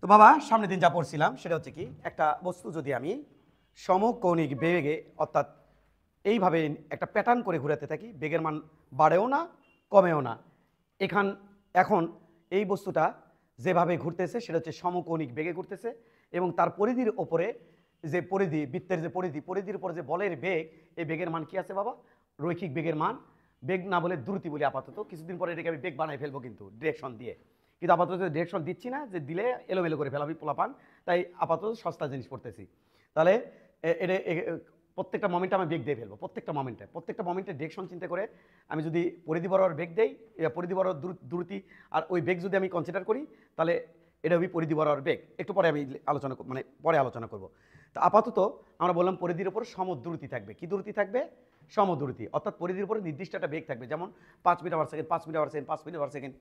তো বাবা সামনের দিন যা পড়ছিলাম সেটা হচ্ছে কি, একটা বস্তু যদি আমি সমকৌণিক বেগে অর্থাৎ এইভাবে একটা প্যাটার্ন করে ঘুরাতে থাকি, বেগের মান বাড়েও না কমেও না। এখন এই বস্তুটা যেভাবে ঘুরতেছে সেটা হচ্ছে সমকৌণিক বেগে ঘুরতেছে, এবং তার পরিধির ওপরে যে পরিধি, বৃত্তের যে পরিধির উপরে যে বলের বেগ, এই বেগের মান কি আছে বাবা? রৈখিক বেগের মান। বেগ না বলে দ্রুতি বলি আপাতত, কিছুদিন পরে এটাকে আমি বেগ বানাই ফেলবো কিন্তু ডিরেকশন দিয়ে। কিন্তু আপাতত ডিরেকশন দিচ্ছি না, যে দিলে এলোমেলো করে ফেলাবি পোলাপান, তাই আপাতত সস্তা জিনিস পড়তেছি। তাহলে এটা প্রত্যেকটা মোমেন্টে আমি বেগ দিয়ে ফেলবো, প্রত্যেকটা মোমেন্টে ডিরেকশন চিন্তা করে আমি যদি পরিধি বরাবর বেগ দেই, পরিধি বরাবর দ্রুতি, আর ওই বেগ যদি আমি কনসিডার করি, তাহলে এটা হবে পরিধি বরাবর বেগ। একটু পরে আমি পরে আলোচনা করব। তো আপাতত আমরা বললাম পরিধির উপর সমদ্রুতি থাকবে। কি দ্রুতি থাকবে? সমদ্রুতি, অর্থাৎ পরিধির উপরে নির্দিষ্ট একটা বেগ থাকবে, যেমন 5 metre per second, 5 metre per second, 5 metre per second,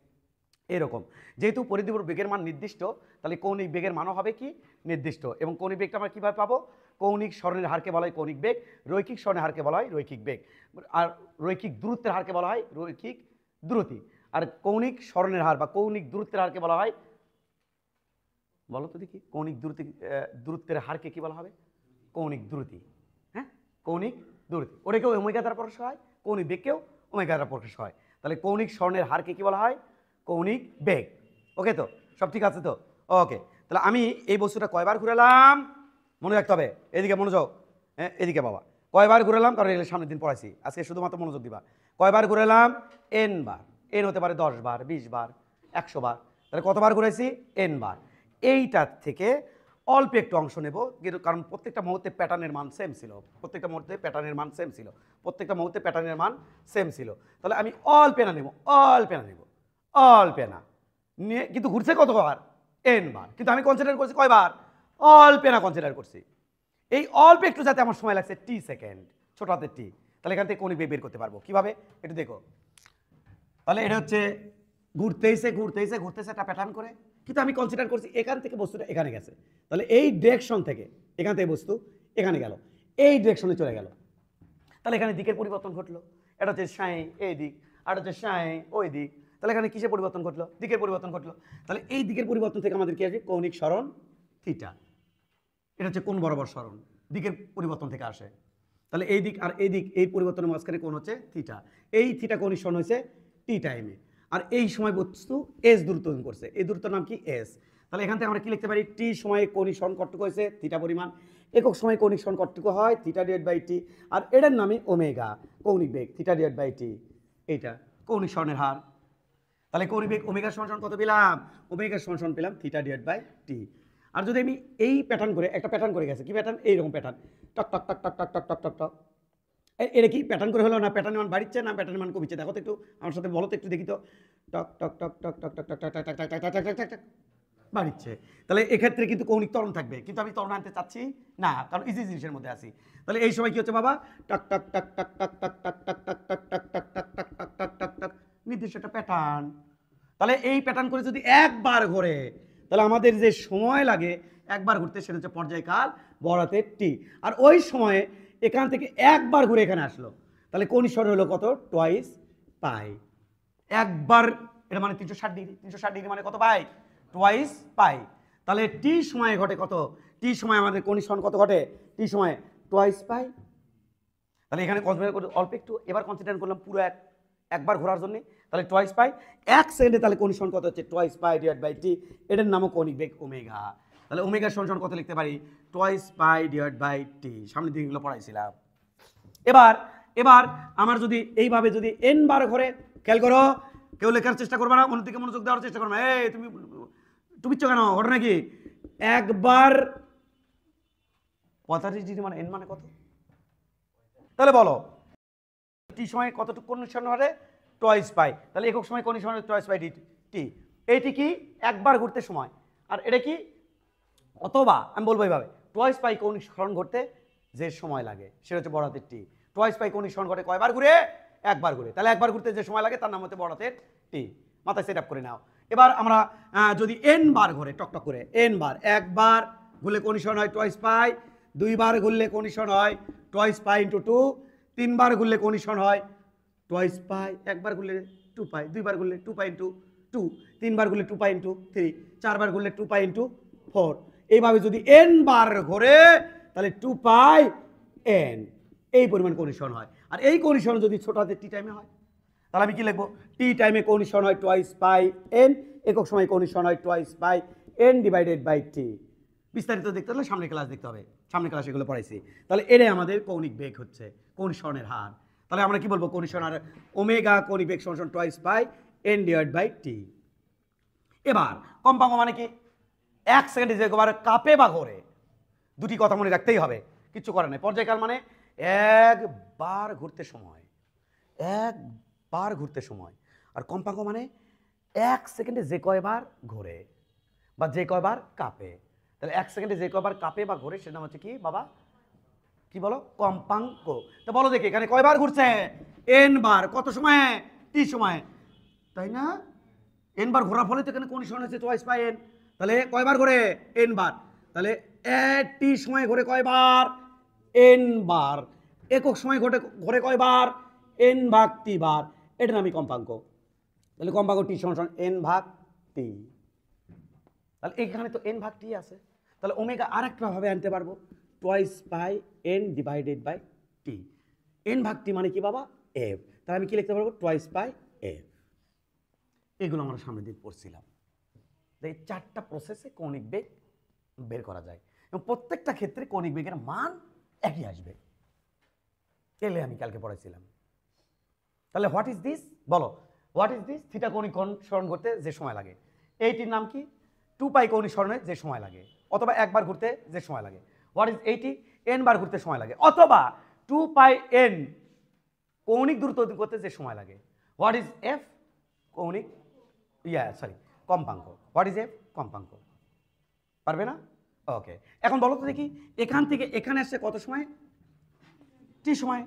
এরকম। যেহেতু পরিধির উপর বেগের মান নির্দিষ্ট, তাহলে কৌণিক বেগের মানও হবে কি নির্দিষ্ট। এবং কৌণিক বেগটা আমরা কীভাবে পাবো? কৌণিক স্মরণের হারকে বলা হয় কৌণিক বেগ, রৈখিক স্মরণের হারকে বলা হয় রৈখিক বেগ, আর রৈখিক দূরত্বের হারকে বলা হয় রৈখিক দ্রুতি। আর কৌণিক স্মরণের হার বা কৌণিক দূরত্বের হারকে বলা হয়, বলো তো দেখি, কৌণিক দূরত্বের হারকে কি বলা হবে? কৌণিক দ্রুতি। হ্যাঁ, কৌণিক দ্রুতি। ওটাকেও ওমেগা দ্বারা প্রকাশ হয়, কৌণিক বেগকেও ওমেগা দ্বারা প্রকাশ হয়। তাহলে কৌণিক স্মরণের হারকে কি বলা হয়? কৌণিক বেগ। ওকে, তো সব ঠিক আছে তো? ওকে, তাহলে আমি এই বস্তুটা কয়বার ঘুরালাম মনে রাখতে হবে। এদিকে মনোযোগ, হ্যাঁ এদিকে বাবা। কয়বার ঘুরালাম, কারণ এগুলো সামনের দিন পড়াইছি, আজকে শুধুমাত্র মনোযোগ দিবা। কয়বার ঘুরালাম? এন বার। এন হতে পারে 10 বার, 20 বার, 100 বার। তাহলে কতবার ঘুরাইছি? এন বার। এইটার থেকে অল্প একটু অংশ নেব, কিন্তু কারণ প্রত্যেকটা মুহূর্তে প্যাটার্নের মান সেম ছিল, প্রত্যেকটা মুহূর্তে প্যাটার্নের মান সেম ছিল, প্রত্যেকটা মুহূর্তে প্যাটার্নের মান সেম ছিল। তাহলে আমি অল্প এনা নেব, অল্প এনা নেব, অল্প এনা নিয়ে, কিন্তু ঘুরছে কতবার? এন বার। কিন্তু আমি কনসিডার করছি কয়বার? অল্প এনা কনসিডার করছি। এই অল্প একটু যাতে আমার সময় লাগছে টি সেকেন্ড, ছোট হাতের টি। তাহলে এখান থেকে কৌণিক বেগ বের করতে পারবো কিভাবে একটু দেখো। তাহলে এটা হচ্ছে ঘুরতেইছে ঘুরতেইছে ঘুরতেছে একটা প্যাটার্ন করে, কিন্তু আমি কনসিডার করছি এখান থেকে বস্তুটা এখানে গেছে। তাহলে এই ডিরেকশন থেকে, এখান থেকে বস্তু এখানে গেল, এই ডিরেকশনে চলে গেল। তাহলে এখানে দিকের পরিবর্তন ঘটলো। এটা হচ্ছে সাঁই এই দিক, আর হচ্ছে সাঁই ওই দিক। তাহলে এখানে কিসের পরিবর্তন ঘটলো? দিকের পরিবর্তন ঘটলো। তাহলে এই দিকের পরিবর্তন থেকে আমাদের কি আসবে? কৌণিক সরণ থিটা। এটা হচ্ছে কোণ বরাবর সরণ, দিকের পরিবর্তন থেকে আসে। তাহলে এই দিক আর এই দিক, এই পরিবর্তনের মাঝখানে কোণ হচ্ছে থিটা। এই থিটা কৌণিক সরণ হয়েছে টি টাইমে। আর এই সময় বস্তু এস দূরত্ব করছে, এই দূরত্বের নাম কি? এস। তাহলে এখান থেকে আমরা কি লিখতে পারি? টি সময়ে কৌণিক সরণ কতটুকু হয়েছে? থিটা পরিমাণ। একক সময় কৌণিক সরণ কতটুকু হয়? থিটা ডিভাইড বাই টি। আর এটার নামে ওমেগা, কৌণিক বেগ, থিটা ডিভাইড বাই টি। এইটা কৌণিক সরণের হার। তাহলে কৌণিক বেগ ওমেগা সমান কত পেলাম? ওমেগা সমান পেলাম থিটা ডিভাইড বাই টি। আর যদি আমি এই প্যাটার্ন করে, একটা প্যাটার্ন করে গেছে, কি প্যাটার্ন? এইরকম প্যাটার্ন, টক টক টক টক টক টক টক টক টক। এটা কি প্যাটার্ন করে হলো না? প্যাটার্নের মান বাড়িচ্ছে না প্যাটার্নের মান কমিচ্ছে? দেখো তো একটু আমার সাথে, বলো তো একটু দেখি তো। টক টক টক টক টক টক টক টক টক টক টক টক টক টক বাড়িচ্ছে। তাহলে এক্ষেত্রে কিন্তু কৌণিক ত্বরণ থাকবে, কিন্তু আমি ত্বরণ আনতে চাচ্ছি না, কারণ ইজি জিনিসের মধ্যে আছি। তাহলে এই সময় কি হচ্ছে বাবা? টক টক টক টক টক টক টক টক টক টক টক টক টক টক টক টক টক টক, নির্দিষ্ট একটা প্যাটার্ন। তাহলে এই প্যাটার্ন করে যদি একবার ঘোরে, তাহলে আমাদের যে সময় লাগে একবার ঘুরতে, সেটা হচ্ছে পর্যায়কাল বড়াতে টি। আর ওই সময়ে এখান থেকে একবার ঘুরে এখানে আসলো, তাহলে কৌণিক সরণ হলো কত? টোয়াইস পাই। একবার, এটা মানে 360 ডিগ্রি। 360 ডিগ্রি মানে কত পাই? টোয়াইস পাই। তাহলে টি সময়ে ঘটে কত? টি সময় আমাদের কৌণিক সরণ কত ঘটে? টি সময়ে টোয়াইস পাই। তাহলে এখানে কনসিডার করে অল্প একটু, এবার কনসিডার করলাম পুরো একবার ঘোরার জন্য, তাহলে টোয়াইস পাই। 1 সেকেন্ডে তাহলে কৌণিক সরণ কত হচ্ছে? টোয়াইস পাই ডিভাইড বাই টি। এটার নামও কৌণিক বেগ ওমেগা। তাহলে ওমেগা সমান কত লিখতে পারি? টোয়াইস পাই ডিভাইড বাই টি। সামনের দিনগুলো পড়াইছিলাম। এবার এবার আমার যদি এইভাবে যদি এন বার ঘরে, খেয়াল করো, কেউ লেখার চেষ্টা করবে না, অন্যদিকে মনোযোগ দেওয়ার চেষ্টা করবে। এই তুমি টুপিচ্ছ কেন? ঘটনা কি? একবার 45 ডিগ্রি মানে এন মানে কত? তাহলে বলো, টি সময় কতটুকু কৌণিক সরণ হবে? টোয়াইস পাই। তাহলে একক সময় কৌণিক সরণ টোয়াইস পাই টি। এইটি কি? একবার ঘুরতে সময়। আর এটা কি? অথবা আমি বলবো এইভাবে, টোয়াইস পাই কৌণিক সরণ ঘটতে যে সময় লাগে সেটা হচ্ছে বড় হাতের টি। টোয়াইস পাই কৌণিক সরণ ঘটে কয়বার ঘুরে? একবার ঘুরে। তাহলে একবার ঘুরতে যে সময় লাগে তার নাম হচ্ছে বড় হাতের টি। মাথায় সেট আপ করে নাও। এবার আমরা যদি এন বার ঘুরে টকটক করে, এন বার, একবার ঘুরলে কৌণিক সরণ হয় টোয়াইস পাই, দুইবার ঘুরলে কৌণিক সরণ হয় টোয়াইস পাই ইন্টু টু, তিনবার ঘুরলে কৌণিক সরণ হয় টোয়াইস পাই, একবার ঘুরলে 2 পাই, দুইবার ঘুরলে 2 পাই ইন্টু টু, তিনবার ঘুরলে 2 পাই ইন্টু থ্রি, চারবার ঘুরলে 2 পাই ইন্টু 4। এইভাবে যদি n বার ঘোরে তাহলে 2 পাই n এই পরিমাণ কৌণিক হয়। আর এই কৌণিক যদি ছোট হাতের টি টাইমে হয় তাহলে আমি কি লিখবো? টি টাইমে কৌণিক হয় টোয়াইস পাই n, একক সময় কৌণিক হয় twice pi n divided by T. বিস্তারিত দেখতে হলে সামনের ক্লাস দেখতে হবে, সামনের ক্লাসে এগুলো পড়াইছি। তাহলে এটাই আমাদের কৌণিক বেগ হচ্ছে, কৌণিক সরণের হার। তাহলে আমরা কি বলবো? কৌণিক সরণ ওমেগা কৌণিক বেগ সমান twice pi n divide by T. এবার কম্পাঙ্ক মানে কি? 1 সেকেন্ডে যে একবার কাঁপে বা ঘোরে, দুটি কথা মনে রাখতেই হবে, কিচ্ছু করে নাই। পর্যায়কাল মানে একবার ঘুরতে সময়, একবার ঘুরতে সময়। আর কম্পাঙ্ক মানে 1 সেকেন্ডে যে কয়বার ঘোরে বা যে কয়বার কাঁপে। তাহলে 1 সেকেন্ডে যে কয়বার কাঁপে বা ঘোরে সেটা হচ্ছে কি বাবা? কি বলো? কম্পাঙ্ক। তো বলো দেখি এখানে কয়বার ঘুরছে? n বার। কত সময়? টি সময়, তাই না? n বার ঘোরার ফলে তো এখানে কোন সরণ হচ্ছে টোয়াইস পাই n। তাহলে কয়বার ঘোরে? n বার। তাহলে টি সময় ঘোরে কয়বার? n বার। একক সময় ঘোরে কয়বার? n ভাগ টি বার। এটার নামই কম্পাঙ্ক। তাহলে কম্পাঙ্ক টি সমান n ভাগ টি। তাহলে এখানে তো n ভাগ টি আছে, তাহলে ওমেগা আরেকটা ভাবে আনতে পারবো, twice pi n divided by T. n ভাগ টি মানে কি বাবা? f। তাহলে আমি কি লিখতে পারবো? টোয়াইস পাই f। এগুলো আমরা সামনের দিন পড়ছিলাম। এই 4টা প্রসেসে কৌণিক বেগ বের করা যায় এবং প্রত্যেকটা ক্ষেত্রে কৌণিক বেগের মান একই আসবে। এলে আমি কালকে পড়াইছিলাম। তাহলে হোয়াট ইজ দিস? বলো, হোয়াট ইজ দিস? থিটা কৌণিক সরণ করতে যে সময় লাগে, এইটির নাম কি? 2 পাই কৌণিক সরণে যে সময় লাগে, অথবা একবার ঘুরতে যে সময় লাগে। What is eighty? n বার ঘুরতে সময় লাগে, অথবা 2 পাই n কৌণিক দূরত্ব অতিক্রম করতে যে সময় লাগে। What is f? কৌণিক কম্পাঙ্ক। What is F? কম্পাঙ্ক। পারবে না? ওকে, এখন বলো তো দেখি, এখান থেকে এখানে আসছে কত সময়? টি সময়।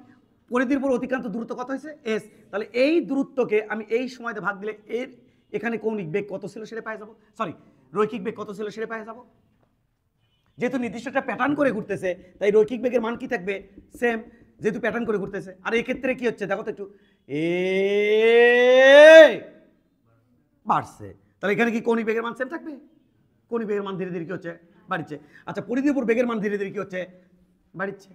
পরিধির উপর অতিক্রান্ত দূরত্ব কত হয়েছে? এস। তাহলে এই দূরত্বকে আমি এই সময়তে ভাগ দিলে এর এখানে কৌণিক বেগ কত ছিল সেটা পেয়ে যাবো, সরি রৈখিক বেগ কত ছিল সেটা পেয়ে যাবো। যেহেতু নির্দিষ্ট একটা প্যাটার্ন করে ঘুরতেছে তাই রৈখিক বেগের মান কি থাকবে? সেম, যেহেতু প্যাটার্ন করে ঘুরতেছে। আর এই ক্ষেত্রে কি হচ্ছে দেখো তো একটু, বাড়ছে। তাহলে এখানে কি কৌণিক বেগের মান সেম থাকবে? কৌণিক বেগের মান ধীরে ধীরে কি হচ্ছে? বাড়ছে। আচ্ছা, পরিধির উপর বেগের মান ধীরে ধীরে কি হচ্ছে? বাড়ছে।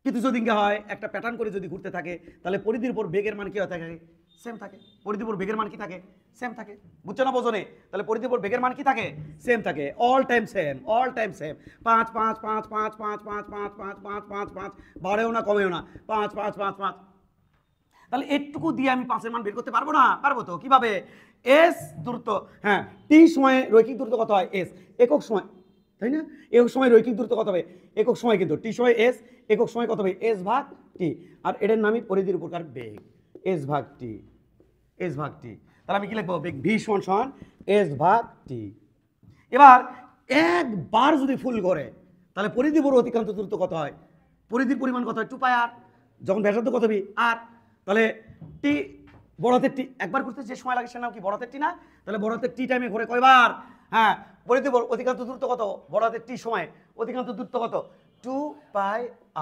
কিন্তু যদি হয় একটা প্যাটার্ন করে যদি ঘুরতে থাকে তাহলে পরিধির উপর বেগের মান কি হয়ে থাকে? সেম থাকে। পরিধির উপর বেগের মান কি থাকে? সেম থাকে। বুঝছো না বোঝো? তাহলে পরিধির উপর বেগের মান কি থাকে? সেম থাকে, all time same, all time same. 5 5 5 5 5 5 5 5 5 5 5 বাড়েও না কমেও না, 5 5 5 5। তাহলে এটুকু দিয়ে আমি 5 এর মান বের করতে পারবো না? পারবো তো। কিভাবে? এস দূরত্ব, হ্যাঁ টি সময়ে রৈখিক দূরত্ব কত হয়? এস। একক সময়, তাই না? একক সময় রৈখিক দূরত্ব কত হবে? একক সময়, কিন্তু টি সময় এস, একক সময় কত হবে? এস ভাগ টি। আর এটার নামই পরিধির উপরকার বেগ, এস ভাগ টি, এস ভাগ টি। তাহলে আমি কি লিখবো? বেগ ভি সমান সমান এস ভাগ টি। এবার একবার যদি ফুল করে তাহলে পরিধির উপর অতিক্রান্ত দূরত্ব কত হয়? পরিধির পরিমাণ কত হয়? 2 পাই আর। যখন ব্যাসার্ধ কত হবে? আর। তাহলে টি, বড় হাতের টি একবার ঘুরতে যে সময় লাগে সে নাম কি? বড় হাতের টি না? তাহলে বড় হাতের টি টাইমে ঘুরে কয়বার? হ্যাঁ, পরিধির উপর অতিক্রান্ত দূরত্ব কত? বড় হাতের টি সময় অতিক্রান্ত দূরত্ব কত? 2 পাই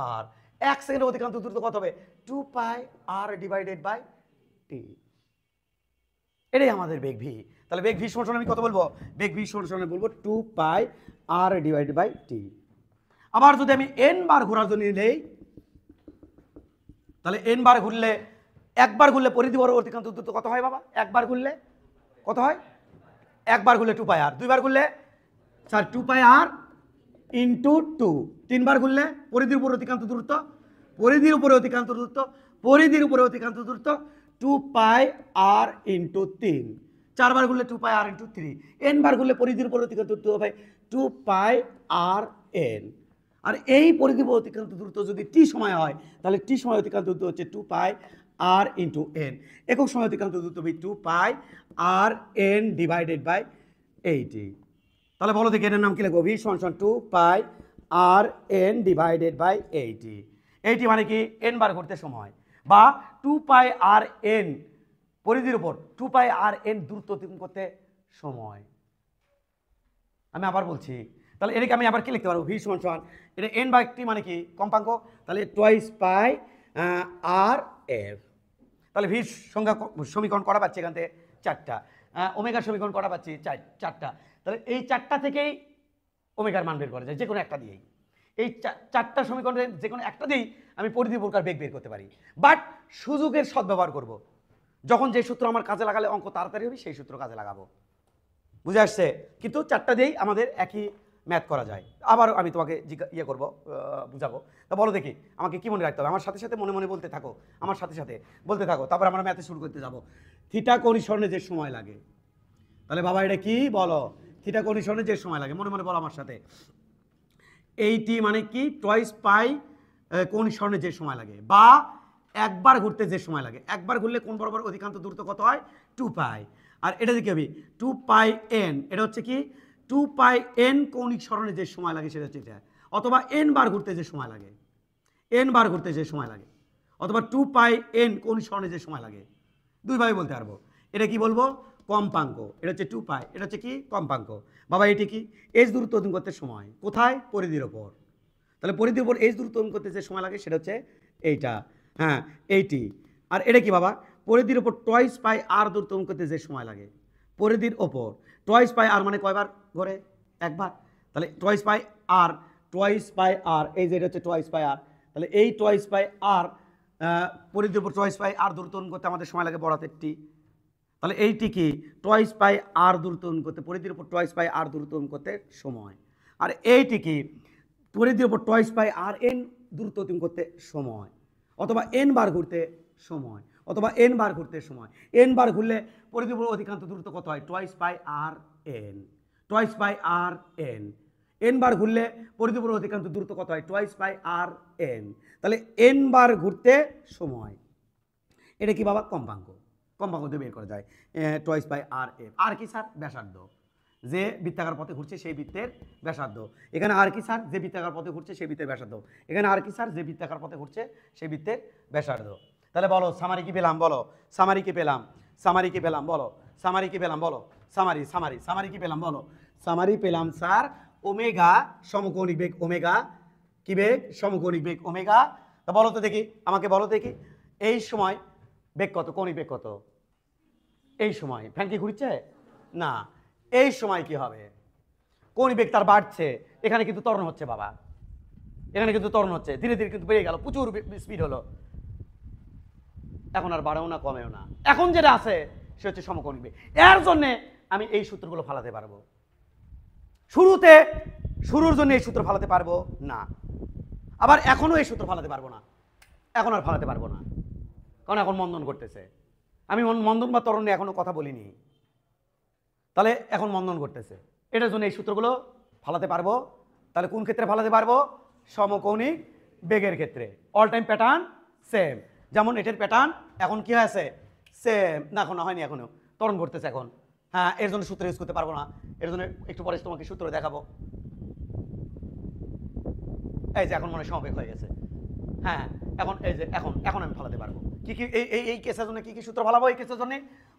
আর। 1 সেকেন্ডে অতিক্রান্ত দূরত্ব কত হবে? 2 পাই আর ডিভাইডেড বাই টি। এটাই আমাদের বেগ ভি। তাহলে বেগ ভি সমান আমি কত বলবো? বেগ ভি সমান বলবো 2 পাই আর ডিভাইডেড বাই টি। আবার যদি আমি n বার ঘোরার জন্য নেই তাহলে n বার ঘুরলে, একবার ঘুরলে পরিধি বড় অতিক্রান্ত দূরত্ব কত হয় বাবা? একবার ঘুরলে কত হয়? একবার ঘুরলে 2 পাই আর। দুইবার ঘুরলে 2 পাই আর ইন্টু 2। তিনবার ঘুরলে পরিধির উপর অতিক্রান্ত দূরত্ব, পরিধির উপরে অতিক্রান্ত দূরত্ব, পরিধির উপরে অতিক্রান্ত দূরত্ব 2 পাই আর ইন্টু 3। চারবার ঘুরলে 2 পাই আর ইন্টু 3। n বার ঘুরলে পরিধির উপর অতিক্রান্ত দূরত্ব হবে 2 পাই আর n। আর এই পরিধির উপর অতিক্রান্ত দূরত্ব যদি টি সময় হয় তাহলে টি সময় অতিক্রান্ত দূরত্ব হচ্ছে 2 পাই আর ইন্টু n। একক সময় অতিক্রান্ত দূরত্ব হবে 2 pi R n divided by 80। তাহলে বলো দেখি এটার নাম কি লিখবো? ভি সমান 2 pi R n divided by 80। 80 মানে কি? n বার ঘুরতে সময়, বা 2 পাই আর n পরিধির উপর 2 পাই আর n দূরত্ব অতিক্রম করতে সময়। আমি আবার বলছি, তাহলে এটাকে আমি আবার কি লিখতে পারবো? ভি সমান এটা n বাই টি মানে কি? কম্পাঙ্ক। তাহলে টোয়াইস পাই আর এফ। তাহলে ভি সংখ্যা সমীকরণ করা পাচ্ছি এখান থেকে 4টা, ওমেগার সমীকরণ করা পাচ্ছি 4টা। তাহলে এই চারটা থেকেই ওমেগার মান বের করা যায়, যে কোনো একটা দিয়েই। এই চারটা সমীকরণের যে কোনো একটা দিয়েই আমি পরিধি প্রকার বেগ বের করতে পারি। বাট সুযোগের সদ্ব্যবহার করব, যখন যে সূত্র আমার কাজে লাগালে অঙ্ক তাড়াতাড়ি হবে সেই সূত্র কাজে লাগাবো। বুঝে আসছে? কিন্তু চারটা দিয়েই আমাদের একই ম্যাথ করা যায়। আবার আমি তোমাকে ইয়ে করবো, বুঝাবো। তা বলো দেখি আমাকে কি মনে রাখতে হবে? আমার সাথে সাথে মনে মনে বলতে থাকো, আমার সাথে সাথে বলতে থাকো, তারপর আমরা ম্যাথে শুরু করতে যাবো। থিটা কোণীকরণে যে সময় লাগে, তাহলে বাবা এটা কি বলো? থিটা কোণীকরণে যে সময় লাগে, মনে মনে বলো আমার সাথে। এইটি মানে কি? টয়েস পাই কোণীকরণে যে সময় লাগে, বা একবার ঘুরতে যে সময় লাগে। একবার ঘুরলে কোণ বরাবর অধিকাংশ দূরত্ব কত হয়? 2 পাই। আর এটা দেখি হবে 2 পাই n, এটা হচ্ছে কি 2 পাই n কৌণিক সরণে যে সময় লাগে সেটা হচ্ছে এটা। অথবা n বার ঘুরতে যে সময় লাগে, n বার ঘুরতে যে সময় লাগে, অথবা 2 পাই n কৌণিক সরণে যে সময় লাগে, দুইভাবে বলতে পারবো। এটা কি বলবো? কম্পাঙ্ক। এটা হচ্ছে 2 পাই, এটা হচ্ছে কি কম্পাঙ্ক। বাবা এটি কি? h দূরত্ব অতিক্রম করতে সময় কোথায়? পরিধির ওপর। তাহলে পরিধির উপর h দূরত্ব অতিক্রম করতে যে সময় লাগে সেটা হচ্ছে এইটা, হ্যাঁ এইটি। আর এটা কি বাবা? পরিধির ওপর টয়েস পাই r দূরত্ব অতিক্রম করতে যে সময় লাগে। পরিধির ওপর টয়েস পাই r মানে কয়বার ঘোরে? একবার। তাহলে twice pi r, twice pi r, এই যে এটা হচ্ছে টয়েস পাই r। তাহলে এই টয়েস পাই r পরিধির উপর টয়েস পাই r দূরত্ব অতিক্রম করতে আমাদের সময় লাগে বড়াতে টি। তাহলে এইটি কি? টয়েস পাই r দূরত্ব অতিক্রম করতে, পরিধির উপর টয়েস পাই r দূরত্ব অতিক্রম করতে সময়। আর এইটি কি? পরিধির উপর টয়েস পাই r n দূরত্ব অতিক্রম করতে সময়, অথবা n বার ঘুরতে সময়, অথবা n বার ঘুরতে সময়। n বার ঘুরলে পরিধির উপর অধিকাংশ দূরত্ব কত হয়? Twice pi r n, twice pi r n। n বার ঘুরলে পরিধির উপর অধিকাংশ দূরত্ব কত হয়? Twice pi r n। তাহলে n বার ঘুরতে সময়, এটা কি বাবা? কম্পাঙ্ক। কম্পাঙ্ক দিয়ে বের করা যায় টয়েস বাই আর এফ। আর কি স্যার? ব্যাসার্ধ। যে বৃত্তাকার পথে ঘুরছে সেই বৃত্তের ব্যাসার্ধ। এখানে আর কি স্যার? যে বৃত্তাকার পথে ঘুরছে সেই বৃত্তের ব্যাসার্ধ। এখানে আর কি স্যার? যে বৃত্তাকার পথে ঘুরছে সেই বৃত্তের ব্যাসার্ধ। তাহলে বলো সামারি কি পেলাম? বলো সামারি কি পেলাম? সামারি কি পেলাম? বলো সামারি কি পেলাম? বলো সামারি সামারি সামারি কি পেলাম? বলো সামারি পেলাম স্যার ওমেগা সমকৌণিক বেগ, ওমেগা কি বেগ? সমকৌণিক বেগ ওমেগা। তা বলো তো দেখি, আমাকে বলো দেখি এই সময় বেগ কত? কৌণিক বেগ কত? এই সময় ফ্যান কি ঘুরছে? না। এই সময় কি হবে? কৌণিক বেগ তার বাড়ছে, এখানে কিন্তু ত্বরণ হচ্ছে বাবা, এখানে কিন্তু ত্বরণ হচ্ছে, ধীরে ধীরে কিন্তু বেড়ে গেল, প্রচুর স্পিড হলো। এখন আর বাড়েও না কমেও না, এখন যেটা আছে সে হচ্ছে সমকৌণিক বেগ। এর জন্য আমি এই সূত্রগুলো ফালাতে পারবো। শুরুর জন্য এই সূত্র ফালাতে পারবো না, আবার এখনো এই সূত্র ফালাতে পারবো না, এখন আর ফালাতে পারবো না, কারণ এখন মন্দন করতেছে। আমি মন্দন বা ত্বরণ নিয়ে এখনো কথা বলিনি, তাহলে এখন মন্দন করতেছে, এটার জন্য এই সূত্রগুলো ফালাতে পারবো। তাহলে কোন ক্ষেত্রে ফালাতে পারবো? সমকৌণিক বেগের ক্ষেত্রে। অল টাইম প্যাটার্ন সেম, যেমন এটার প্যাটার্ন এখন কি হয়েছে? সেম না, এখনো হয়নি, এখনো ত্বরণ ঘটতেছে এখন। হ্যাঁ, এর জন্য সূত্র ইউজ করতে পারবো না, এর জন্য একটু পরে তোমাকে সূত্র দেখাবো। এই যে এখন মনে হয় সমবেগ হয়ে গেছে। হ্যাঁ, এখন এই যে এখন আমি ফালাতে পারবো। কি কি এই কেসের জন্য কি কি সূত্র ফালাবো? এই কেসের জন্য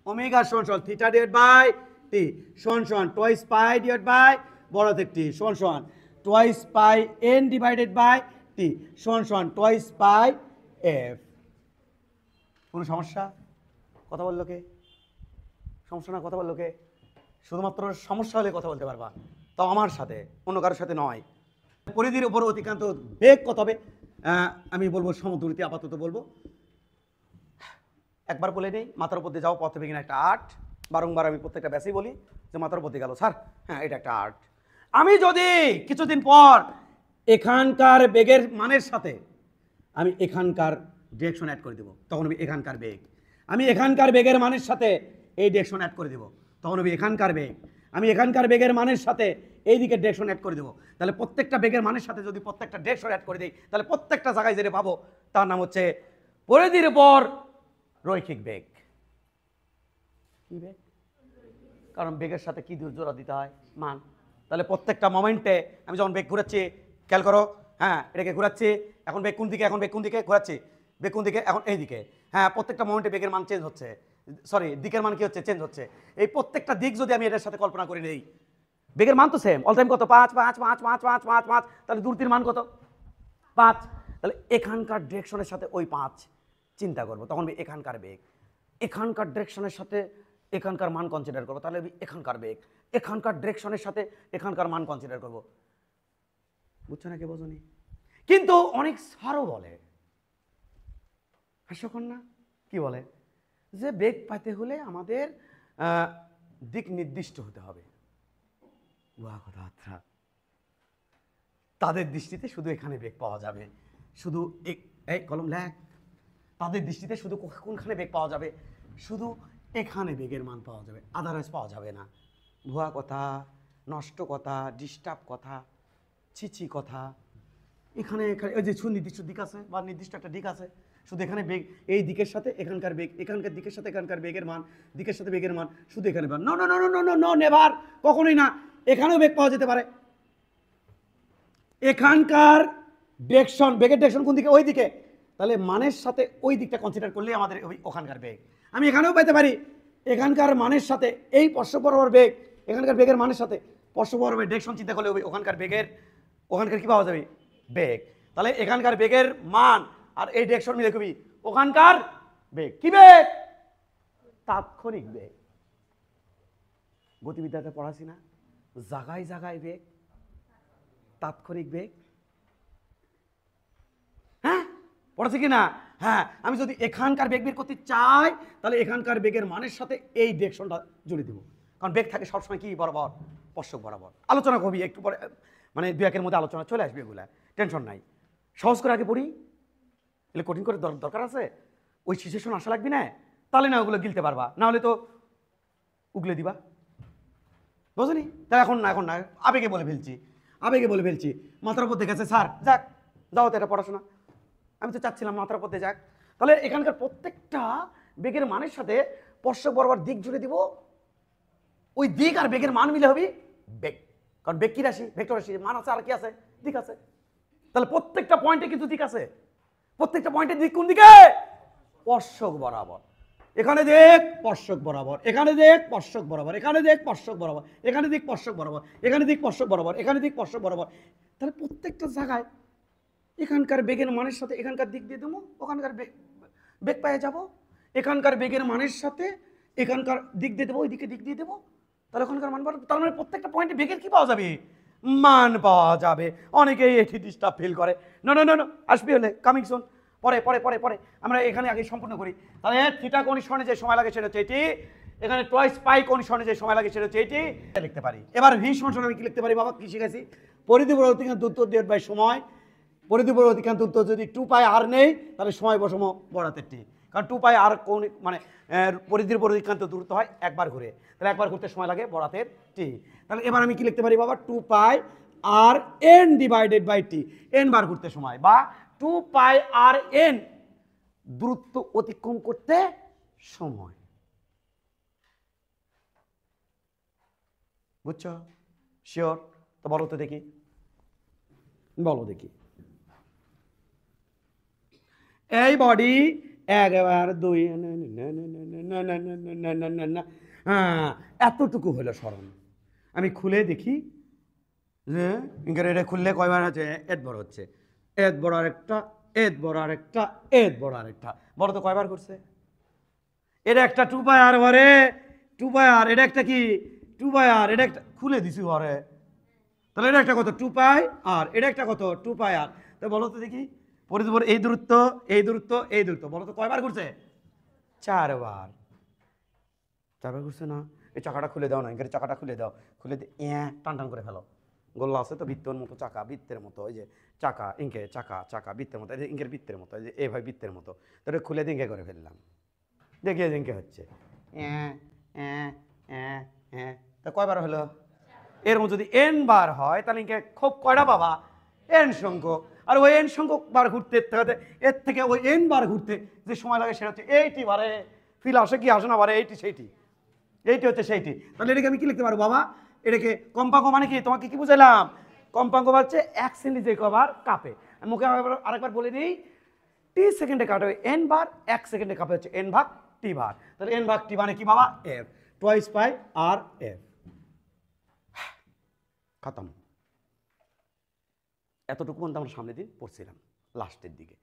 ওমেগা সমান সমান থিটা ডিভাইড বাই টি সমান সমান টয়েস পাই ডিভাইড বাই বড় হাতের টি সমান সমান twice pi N divided by T সমান সমান টয়েস পাই এফ। কোনো সমস্যা? কথা বললো কে? সমস্যা না? কথা বললো কে? শুধুমাত্র সমস্যা হলে কথা বলতে পারবা, তাও আমার সাথে, অন্য কারোর সাথে নয়। পরিধির উপর অতিক্রান্ত বেগ কত হবে? আমি বলবো সমদূরত্বে, আপাতত বলবো একবার বলে নেই, মাথার উপর দিয়ে যাও পথে বেগিন একটা 8। বারংবার আমি প্রত্যেকটা ব্যাসেই বলি যে মাথার উপর দিয়ে গেল স্যার, হ্যাঁ এটা একটা 8। আমি যদি কিছুদিন পর এখানকার বেগের মানের সাথে আমি এখানকার ডিরেকশন অ্যাড করে দেবো, তখন আমি এখানকার বেগ। আমি এখানকার বেগের মানের সাথে এই ডিরেকশন অ্যাড করে দেবো, তখন আমি এখানকার বেগ। আমি এখানকার বেগের মানের সাথে এই দিকে ডিরেকশন অ্যাড করে দেবো। তাহলে প্রত্যেকটা বেগের মানের সাথে যদি প্রত্যেকটা ডিরেকশন অ্যাড করে দিই, তাহলে প্রত্যেকটা জায়গায় যেটা পাবো তার নাম হচ্ছে পরিধির উপর রৈখিক বেগ। কি বেগ? কারণ বেগের সাথে কি জোড়া দিতে হয়? মান। তাহলে প্রত্যেকটা মোমেন্টে আমি যখন বেগ ঘুরাচ্ছি, খেয়াল করো, হ্যাঁ এটাকে ঘুরাচ্ছি, এখন বেগ কোন দিকে? এখন বেগ কোন দিকে? ঘুরাচ্ছি, বেগ কোন দিকে? এখন এই দিকে। হ্যাঁ, প্রত্যেকটা মোমেন্টে বেগের মান চেঞ্জ হচ্ছে, সরি দিকের মান কি হচ্ছে? চেঞ্জ হচ্ছে। এই প্রত্যেকটা দিক যদি আমি এটার সাথে কল্পনা করে নেই, বেগের মান তো সেম, অল টাইম কত? 5 5 5 5 5 5 5। তাহলে দূরত্বের মান কত? 5। তাহলে এখানকার ডিরেকশনের সাথে ওই 5 চিন্তা করবো, তখন এখানকার বেগ। এখানকার ডিরেকশনের সাথে এখানকার মান কনসিডার করবো, তাহলে এখানকার বেগ, এখানকার ডিরেকশনের সাথে এখানকার মান কনসিডার করবো। বুঝছো না, কে বোঝনি? কিন্তু অনেক স্যারও বলে, হাস্যকর না? কি বলে যে বেগ পাইতে হলে আমাদের দিক নির্দিষ্ট হতে হবে। কথাবার্তা তাদের দৃষ্টিতে শুধু এখানে বেগ পাওয়া যাবে, শুধু এই কলম লেখ, তাদের দৃষ্টিতে শুধু কোনখানে বেগ পাওয়া যাবে, শুধু এখানে বেগের মান পাওয়া যাবে, আদারওয়াইজ পাওয়া যাবে না। ভুয়া কথা, নষ্ট কথা, ডিস্টার্ব কথা, ছিছি কথা। এখানে এখানে ওই যে সুনির্দিষ্ট দিক আছে বা নির্দিষ্ট একটা দিক আছে, শুধু এখানে বেগ, এই দিকের সাথে এখানকার বেগ, এখানকার দিকের সাথে এখানকার বেগের মান, দিকের সাথে বেগের মান, শুধু এখানে no no no no no no never, কখনোই না। এখানেও বেগ পাওয়া যেতে পারে। এখানকার ডিরেকশন, বেগের ডিরেকশন কোন দিকে? ওই দিকে, তাহলে মানের সাথে ওই দিকটা কনসিডার করলে আমাদের ওখানকার বেগ। আমি এখানেও পাইতে পারি, এখানকার মানের সাথে এই স্পর্শক বরাবর বেগ, এখানকার বেগের মানের সাথে স্পর্শক বরাবর ডিরেকশন চিন্তা করলে ওখানকার বেগের, ওখানকার কি পাওয়া যাবে? বেগ। তাহলে এখানকার বেগের মান আর এই ডিরেকশন মিলে কবি ওখানকার বেগ। কি বেগ? তাৎক্ষণিক বেগ। গতিবিদ্যাতে পড়াছি না, জায়গায় জায়গায় বেগ, তাৎক্ষণিক বেগ। হ্যাঁ, পড়াছি কি না? হ্যাঁ, আমি যদি এখানকার বেগ বের করতে চাই, তাহলে এখানকার বেগের মানের সাথে এই ডিরেকশনটা জুড়ে দেবো, কারণ বেগ থাকে সবসময় কি বরাবর? স্পর্শক বরাবর। আলোচনা করবি একটু পরে, মানে দু একের মধ্যে আলোচনা চলে আসবে, এগুলা টেনশন নাই। সহজ করে আগে পড়ি, এগুলো কঠিন করে দরকার আছে? ওই সিচুয়েশন আসা লাগবে না, তাহলে না ওগুলো গিলতে পারবা, না হলে তো উগলে দিবা। বুঝলি? তাই এখন না, এখন না, আবেগে বলে ফেলছি, আবেগে বলে ফেলছি। মাথার উপর দেখেছে স্যার, যাক যাও তো, এটা পড়াশোনা আমি তো চাচ্ছিলাম মাথার উপর যাক। তাহলে এখানকার প্রত্যেকটা বেগের মানের সাথে স্পর্শক বরাবর দিক জুড়ে দিব, ওই দিক আর বেগের মান মিলে হবে বেগ, কারণ বেগ কি রাশি? ভেক্টর রাশি, মান আছে আর কি আছে? দিক আছে। তাহলে প্রত্যেকটা পয়েন্টে কিন্তু দিক আছে, প্রত্যেকটা পয়েন্টের দিক কোন দিকে? স্পর্শক বরাবর। এখানে দেখ স্পর্শক বরাবর, এখানে দেখ স্পর্শক বরাবর, এখানে দেখ স্পর্শক বরাবর, এখানে দিক স্পর্শক বরাবর, এখানে দিক স্পর্শক বরাবর, এখানে দিক স্পর্শক বরাবর। তাহলে প্রত্যেকটা জায়গায় এখানকার বেগের মানের সাথে এখানকার দিক দিয়ে দেবো, ওখানকার বেগ পেয়ে যাব। এখানকার বেগের মানের সাথে এখানকার দিক দিয়ে দেবো, ওই দিকে দিক দিয়ে দেবো, তাহলে ওখানকার মান পাবো। তার মানে প্রত্যেকটা পয়েন্টে বেগের কি পাওয়া যাবে? মান পাওয়া যাবে। অনেকেই এটি ডিস্টার্ব ফিল করে। নো নো নো নো, আসবি হলে কামিং সুন, পরে পরে পরে পরে আমরা এখানে আগে সম্পূর্ণ করি। তাহলে থিটা কোণ সরণে যে সময় লাগে সেটা হচ্ছে এটি, এখানে টয়েস পাই কোণ সরণে যে সময় লাগে সেটা হচ্ছে এটি, লিখতে পারি। এবার ভি সমান আমি কি লিখতে পারি বাবা? কি শিখেছি? পরিধি বর্ধিত দূরত্ব ডিভাইড বাই সময়। পরিধি বর্ধিত দূরত্ব যদি 2 পাই আর নেই, তাহলে সময় বসম বড়াতে টি, কারণ 2 পাই আর কোণ মানে পরিধির বর্ধিত দূরত্ব হয় একবার ঘুরে, তাহলে একবার ঘুরতে সময় লাগে বড়াতের টি। তাহলে এবার আমি কি লিখতে পারি বাবা? 2 পাই আর N divided by T, N বার ঘুরতে সময়, বা 2 পাই আর এন দূরত্ব অতিক্রম করতে সময়। বুঝছো? শিওর? তো বলো তো দেখি, বলো দেখি। এই বডি একবার দুই, হ্যাঁ এতটুকু হলো স্মরণ। আমি খুলে দেখি যে এটা খুললে কয়বার আছে? এত বড় হচ্ছে, এত বড় আরেকটা, এত বড় আরেকটা, এত বড় আরেকটা। বড় তো কয়বার করছে? এটা একটা 2 পাই আর ঘরে, 2 পাই আর, এটা একটা কি 2 পাই আর, এটা একটা খুলে দিছি ঘরে, তাহলে এটা একটা কত? 2 পাই আর, এটা একটা কত? 2 পাই আর। তো বলো তো দেখি, পরিধি এই দূরত্ব, এই দূরত্ব, এই দূরত্ব, বলো তো কয়বার ঘুরছে? 4 বার। 4 বার ঘুরছে না? এই চাকাটা খুলে দাও না, এখানে চাকাটা খুলে দাও, খুলে দিয়ে টান টান করে ফেলো। গোল্লা আছে তো বৃত্তর মতো, চাকা বৃত্তের মতো, ওই যে চাকা ইঙ্কে, চাকা চাকা বৃত্তের মতো, এই যে ইঙ্কের বৃত্তের মতো, এই যে এইভাবে বৃত্তের মতো, তাহলে খুলে দিয়ে ইঙ্কে করে ফেললাম, দেখিয়ে ইঙ্কে হচ্ছে তা কয়বার হলো? এরকম যদি এন বার হয় তাহলে ইঙ্কে খুব কয়টা পাবা? এন সংখ্যক। আর ওই এন সংখ্যক বার ঘুরতে এর থেকে ওই এন বার ঘুরতে যে সময় লাগে সেটা হচ্ছে এইটি বারে। ফিল আসে কি আসে না বারে? এইটি সেইটি, এইটি হচ্ছে সেইটি। তাহলে এটাকে আমি কি লিখতে পারবো বাবা? এটাকে কম্পাঙ্ক মানে কি? তোমাকে কি বুঝাইলাম? কম্পাঙ্ক হচ্ছে 1 সেকেন্ডে যে কবার কাঁপে। আমি মুখে আরেকবার বলে দিই, টি সেকেন্ডে কাটে এন বার, 1 সেকেন্ডে কাঁপে হচ্ছে এন ভাগ টি বার। তাহলে এন ভাগ টি মানে কি বাবা? এফ, টুয়াইস পাই আর এফ। খতম। এতটুকু পর্যন্ত আমরা সামনের দিন পড়ছিলাম, লাস্টের দিকে।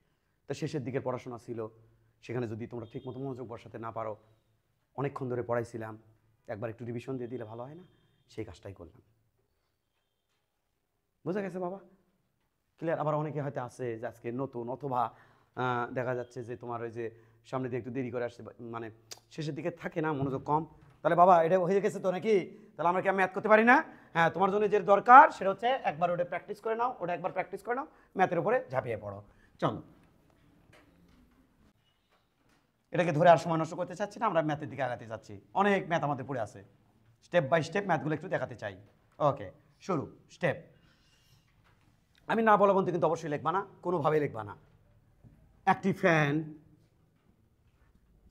তো শেষের দিকের পড়াশোনা ছিল, সেখানে যদি তোমরা ঠিক মতো মনোযোগ বসাতে না পারো, অনেকক্ষণ ধরে পড়াইছিলাম, একবার একটু রিভিশন দিয়ে দিলে ভালো হয় না? সেই কাজটাই করলাম। বোঝা গেছে বাবা? ক্লিয়ার? আবার অনেকে হয়তো আছে যে আজকে নতুন, অথবা দেখা যাচ্ছে যে তোমার ওই যে সামনে দিয়ে একটু দেরি করে আসছে, মানে শেষের দিকে থাকে না, মনোযোগ কম। তাহলে বাবা এটা হয়ে গেছে তো নাকি? তাহলে আমরা কি ম্যাথ করতে পারি না? হ্যাঁ, তোমার জন্য যে দরকার সেটা হচ্ছে একবার ওটা প্র্যাকটিস করে নাও, ওটা একবার প্র্যাকটিস করে নাও, ম্যাথের উপরে ঝাঁপিয়ে পড়ো। চলো, এটাকে ধরে আর সময় নষ্ট করতে চাচ্ছি না, আমরা ম্যাথের দিকে আগাতে যাচ্ছি। অনেক ম্যাথ আমাদের পড়ে আছে, স্টেপ বাই স্টেপ ম্যাথগুলো একটু দেখাতে চাই। ওকে, শুরু। স্টেপ, আমি না বলা বলতে কিন্তু অবশ্যই লিখবা না, কোনোভাবেই লিখবা না। একটি ফ্যান,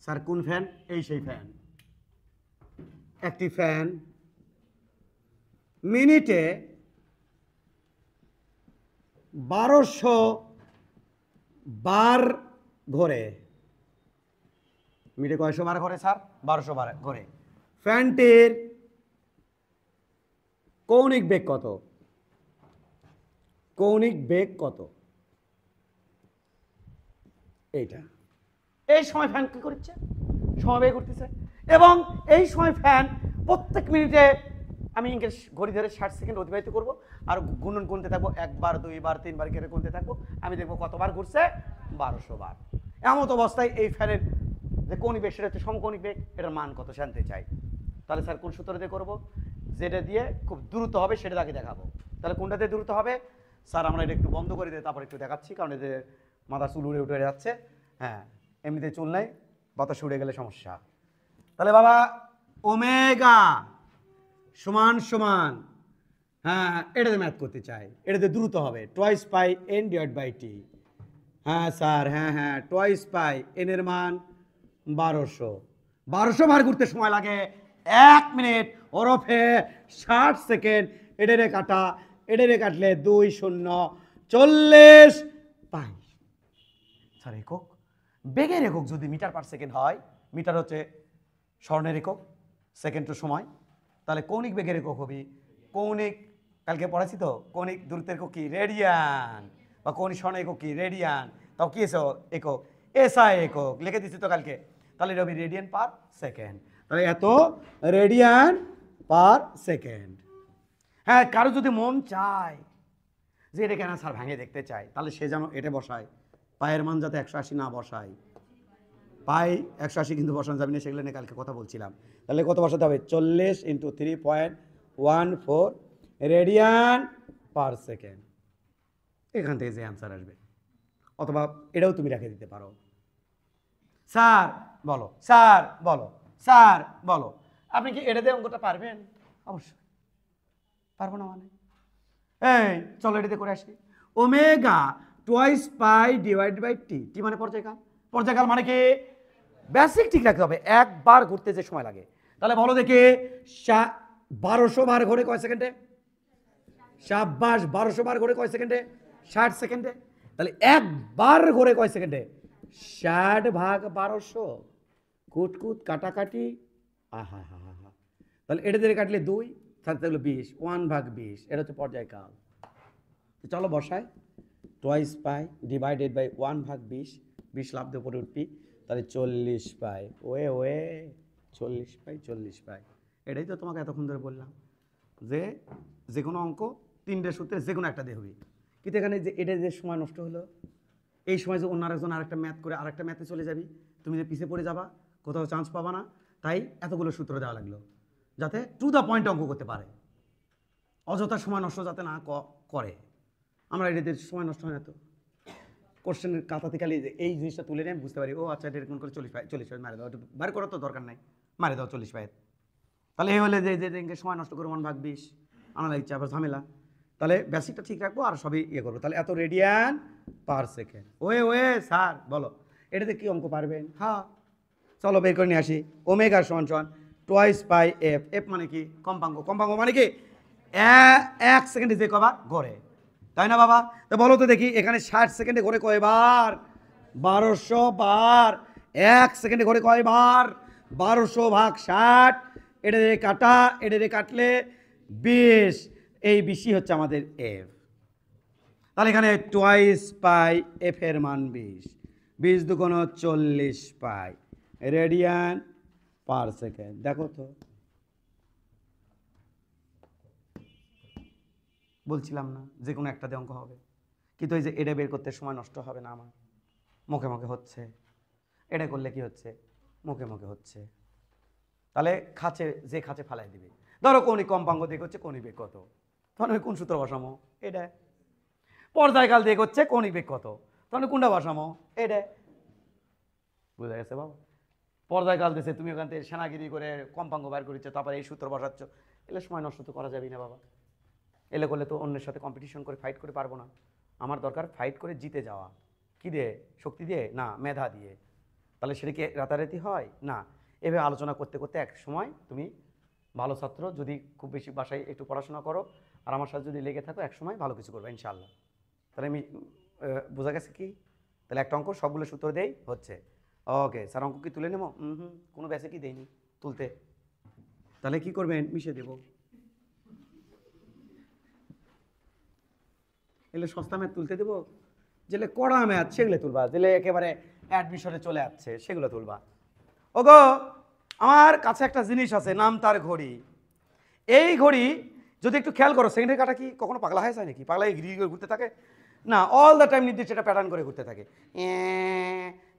স্যার কোন ফ্যান? এই সেই ফ্যান। একটি ফ্যান মিনিটে 1200 বার ঘোরে। মিনিটে কয়শো বার ঘোরে স্যার? 1200 বার ঘোরে। ফ্যানটির কৌণিক বেগ কত? কৌণিক বেগ কত? এইটা। এই সময় ফ্যান কি করছে? সময় ব্যয় করতেছে, এবং এই সময় ফ্যান প্রত্যেক মিনিটে, আমি ইংরেজ ঘড়ি ধরে 60 সেকেন্ড অতিবাহিত করব, আর গুণন গুনতে থাকবো, একবার, দুইবার, তিনবার করে গুনতে থাকবো। আমি দেখবো কতবার ঘুরছে? 1200 বার। এমন অবস্থায় এই ফ্যানের যে কৌণিক বেগ, সেটা হচ্ছে সমকৌণিক বেগ, এটার মান কত জানতে চাই। তাহলে স্যার কোন সূত্র দিয়ে করবো? যেটা দিয়ে খুব দ্রুত হবে সেটা তাকে দেখাবো। তাহলে কোনটাতে দ্রুত হবে? স্যার আমরা এটা একটু বন্ধ করে দিয়ে তারপর একটু দেখাচ্ছি, কারণ এতে মাথা চুল উড়ে উঠে যাচ্ছে। হ্যাঁ, এমনিতে চুল নাই, বাতাস উড়ে গেলে সমস্যা। তাহলে বাবা, ওমেগা সমান সমান, হ্যাঁ এটাতে ম্যাথ করতে চাই, এটাতে দ্রুত হবে, twice pi N divide by T. হ্যাঁ স্যার, হ্যাঁ হ্যাঁ, টোয়াইস পাই এন এর মান 1200। 1200 বার ঘুরতে সময় লাগে 1 মিনিট ওরফে 60 সেকেন্ড। এডেরে কাটা, এডেরে কাটলে 2 0 40 পাই। স্যার একক, বেগের একক যদি মিটার পার সেকেন্ড হয়, মিটার হচ্ছে স্বর্ণের একক, সেকেন্ড টু সময়, তাহলে কৌণিক বেগের একক হবে কৌণিক, কালকে পড়াইছি তো, কৌণিক দূরত্বের একক কি? রেডিয়ান। বা কৌণিক স্বর্ণের একক কি? রেডিয়ান। তাও কি এসে একক? এসআই একক, লিখে দিচ্ছি তো কালকে। তাহলে এটা হবে রেডিয়ান পার সেকেন্ড। তাহলে এত রেডিয়ান পার সেকেন্ড। হ্যাঁ, কারো যদি মন চায় যে এটা কেন স্যার ভাঙে দেখতে চায়, তাহলে সে যেন এটা বসায়, পায়ের মান যাতে 180 না বসায়। পাই 180 কিন্তু বসানো যাবে না, সেগুলো নিয়ে কালকে কথা বলছিলাম। তাহলে কত বসাতে হবে? 40 × 3.14 রেডিয়ান পার সেকেন্ড। এখান থেকে যে অ্যান্সার আসবে, অথবা এটাও তুমি রেখে দিতে পারো। স্যার বলো, স্যার বলো, স্যার বলো, আপনি কি এটা দিয়ে অঙ্কটা পারবেন? অবশ্যই পারবো না মানে? এই চলো এটাতে করে আসি। Omega twice pi divide by T. T মানে পর্যায়কাল। পর্যায়কাল মানে কি? বেসিক ঠিক রাখতে হবে, একবার ঘুরতে যে সময় লাগে। তাহলে বলো দেখি, 1200 বার ঘুরে কয় সেকেন্ডে? সাব্বাস, 1200 বার ঘুরে কয় সেকেন্ডে? 60 সেকেন্ডে। তাহলে একবার ঘুরে কয় সেকেন্ডে? 60 ভাগ 1200, কুটকুট কাটাকাটি, আহা হা হা হা। তাহলে এটা দিয়ে কাটলে 2, থাকতে হলো 20, 1 ভাগ 20, এটা হচ্ছে পর্যায়কাল। চলো বসায়, টোয়াইস পাই ডিভাইডেড বাই 1 ভাগ 20, 20 লাভ দিয়ে উপরে উঠবি, তাহলে 40 পাই। ওয়ে ওয়ে 40 পাই, 40 পাই। এটাই তো তোমাকে এতক্ষণ ধরে বললাম যে যে কোনো অঙ্ক 3টে সূত্রে যে কোনো একটা দিয়ে হবে। কিন্তু এখানে যে এটা যে সময় নষ্ট হলো, এই সময় যে অন্য আরেকজন আরেকটা ম্যাথ করে আরেকটা ম্যাথে চলে যাবি, তুমি যে পিছিয়ে পড়ে যাবা, কোথাও চান্স পাবা না। তাই এতগুলো সূত্র দেওয়া লাগলো, যাতে টু দ্য পয়েন্ট অঙ্ক করতে পারে, অযথা সময় নষ্ট যাতে না করে। আমরা এটাতে সময় নষ্ট হয় না তো, কোশ্চেনের খাতা থেকে এই জিনিসটা তুলে নিয়ে বুঝতে পারি, ও আচ্ছা এটা এরকম করে 40 পাই, 40 পাই মারে দাও, একটু বার করার তো দরকার নাই, মারে দাও 40 পাই। তাহলে এই হলে যে সময় নষ্ট করে 1 ভাগ 20 আনা লাগছে, আবার ঝামেলা। তাহলে বেসিকটা ঠিক রাখবো আর সবই ইয়ে করবো। তাহলে এত radian per second. Way way sir বলো, এটাতে কি অঙ্ক পারবেন? হ্যাঁ চলো বের করে নিয়ে আসি। ওমেগা সমান সমান টোয়াইস পাই এফ। এফ মানে কি? কম্পাঙ্ক। কম্পাঙ্ক মানে কি? 1 সেকেন্ডে যে কবার ঘোরে, তাই না বাবা? তো বলো তো দেখি, এখানে 60 সেকেন্ডে ঘোরে কয়বার? 1200 বার। 1 সেকেন্ডে ঘোরে কয়বার? 1200 ভাগ 60, এটা দিয়ে কাটা, এটা দিয়ে কাটলে 20, এই 20ই হচ্ছে আমাদের এফ। তাহলে এখানে টোয়াইস পাই এফ এর মান 20, 20 দুগুণ 40 পাই রেডিয়ান পার সেকেন্ড। দেখো তো, বলছিলাম না যে কোনো একটা দিয়ে অঙ্ক হবে, কিন্তু এই যে এটা বের করতে সময় নষ্ট হবে না আমার, মুখে মুখে হচ্ছে। এটা করলে কি হচ্ছে, মুখে মুখে হচ্ছে। তাহলে খাঁচে যে খাঁচে ফালাই দিবে, ধরো কৌণিক কম্পাঙ্ক দিয়ে হচ্ছে কৌণিক বেগ কত, তখন আমি কোন সূত্র বসামো, এটা। পর্যায়কাল দিয়ে হচ্ছে কৌণিক বেগ কত, তখন কোনটা বসামো, এটা। বুঝা গেছে বাবা? পর্যায়কাল দিয়েছে, তুমি ওখান থেকে সেনাগিরি করে কম্পাঙ্ক বের করেছো, তারপরে এই সূত্র বসাচ্ছ, এলে সময় নষ্ট তো করা যাবে না বাবা। এলে করলে তো অন্যের সাথে কম্পিটিশন করে ফাইট করে পারবো না। আমার দরকার ফাইট করে জিতে যাওয়া। কি দিয়ে? শক্তি দিয়ে না, মেধা দিয়ে। তাহলে সেটা কি রাতারাতি হয় না? এভাবে আলোচনা করতে করতে এক সময় তুমি ভালো ছাত্র, যদি খুব বেশি বাসায় একটু পড়াশোনা করো আর আমার সাথে যদি লেগে থাকো, এক সময় ভালো কিছু করবে ইনশাআল্লাহ। তাহলে আমি বোঝা গেছে কি? তাহলে একটা অঙ্ক সবগুলো সূত্র দেই হচ্ছে। ওকে স্যার, অঙ্ক কি তুলে নেবো? কোনো ব্যাচে কি দেয়নি তুলতে। তাহলে কি করবেন? মিশিয়ে দেবো। এলে সস্তা ম্যাথ তুলতে দেবো, যেগুলো কড়া ম্যাথ সেগুলো তুলবা, যেগুলো একেবারে অ্যাডমিশনে চলে যাচ্ছে সেগুলো তুলবা। ওগো, আমার কাছে একটা জিনিস আছে, নাম তার ঘড়ি। এই ঘড়ি যদি একটু খেয়াল করো, সেকেন্ডের কাটা কি কখনো পাগলা হয়ে যায় নাকি? পাগলা ঘিরে ঘুরতে থাকে না, অল দ্য টাইম নির্দিষ্ট একটা প্যাটার্ন করে ঘুরতে থাকে,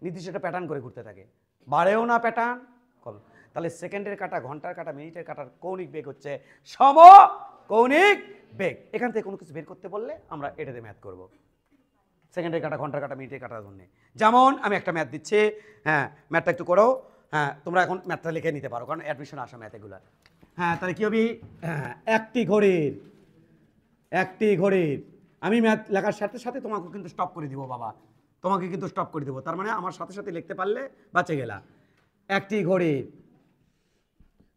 নির্দিষ্ট একটা প্যাটার্ন করে ঘুরতে থাকে, বাড়েও না প্যাটার্ন কম। তাহলে সেকেন্ডের কাটা, ঘন্টার কাটা, মিনিটের কাটার কৌণিক বেগ হচ্ছে সম কৌণিক বেগ। এখান থেকে কোনো কিছু বের করতে বললে আমরা এটাতে ম্যাথ করব, সেকেন্ডের কাটা, ঘন্টার কাটা, মিনিটের কাটার জন্য। যেমন আমি একটা ম্যাথ দিচ্ছি, হ্যাঁ ম্যাথটা একটু করো। হ্যাঁ, তোমরা এখন ম্যাথটা লিখে নিতে পারো, কারণ অ্যাডমিশন আসা ম্যাথ এগুলো। হ্যাঁ, তাহলে কী হবে? হ্যাঁ, একটি ঘড়ির আমি ম্যাথ লেখার সাথে সাথে তোমাকে কিন্তু স্টপ করে দিব বাবা, তোমাকে কিন্তু স্টপ করে দেবো। তার মানে আমার সাথে সাথে লিখতে পারলে বাঁচে গেলা। একটি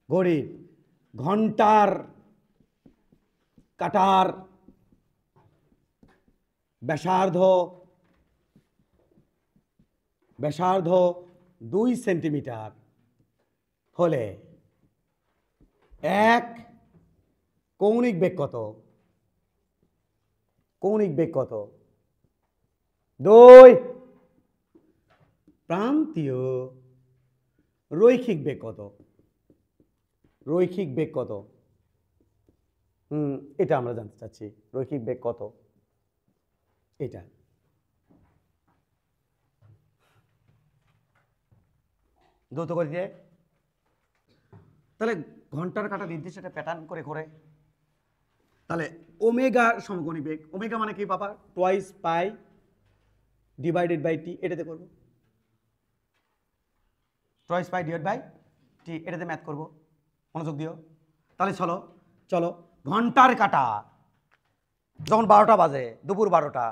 ঘড়ির ঘন্টার কাটার ব্যাসার্ধ 2 সেন্টিমিটার হলে এক কৌণিক বেগ কত? কৌণিক বেগ কত? 2 প্রান্তীয় রৈখিক বেগ কত? রৈখিক বেগ কত? এটা আমরা জানতে চাচ্ছি, রৈখিক বেগ কত এটা। দ্রুত করে দিয়ে, তাহলে ঘন্টার কাটা নির্দিষ্ট একটা প্যাটার্ন করে করে, তাহলে ওমেগা সমকোণী বেগ। ওমেগা মানে কি বাবা? Twice pi divided by t, এটাতে করবো। Twice pi divide by t, এটাতে ম্যাথ করবো, মনোযোগ দিও। তাহলে চলো ঘন্টার কাটা যখন 12টা বাজে, দুপুর 12টা,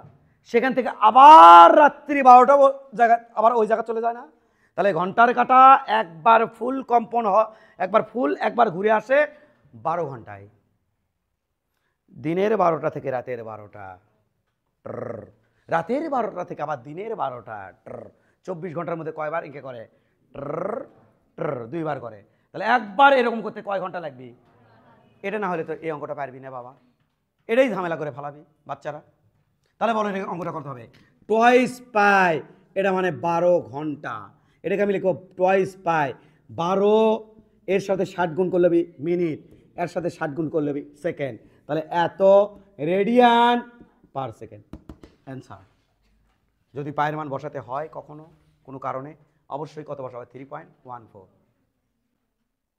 সেখান থেকে আবার রাত্রি 12টা জায়গা, আবার ওই জায়গা চলে যায় না? তাহলে ঘন্টার কাটা একবার ফুল কম্পন একবার ঘুরে আসে 12 ঘন্টায়। দিনের 12টা থেকে রাতের 12টা, রাতের 12টা থেকে আবার দিনের 12টা, 24 ঘন্টার মধ্যে কয়বার ইঙ্কে করে? 2 বার করে। তাহলে একবার এরকম করতে কয় ঘন্টা লাগবে? এটা না হলে তো এই অঙ্কটা পারবি না বাবা, এটাই ঝামেলা করে ফেলাবি বাচ্চারা। তাহলে বলো অঙ্কটা করতে হবে। টুয়াইস পাই, এটা মানে 12 ঘন্টা। এটাকে আমি লিখব টুয়াইস পাই 12, এর সাথে 60 গুণ করলে মিনিট, এর সাথে 60 গুণ করলে সেকেন্ড। তাহলে এত রেডিয়ান পার সেকেন্ড অ্যান্সার। যদি পায়ের মান বসাতে হয় কখনো কোনো কারণে, অবশ্যই কত বসাবে? 3.14।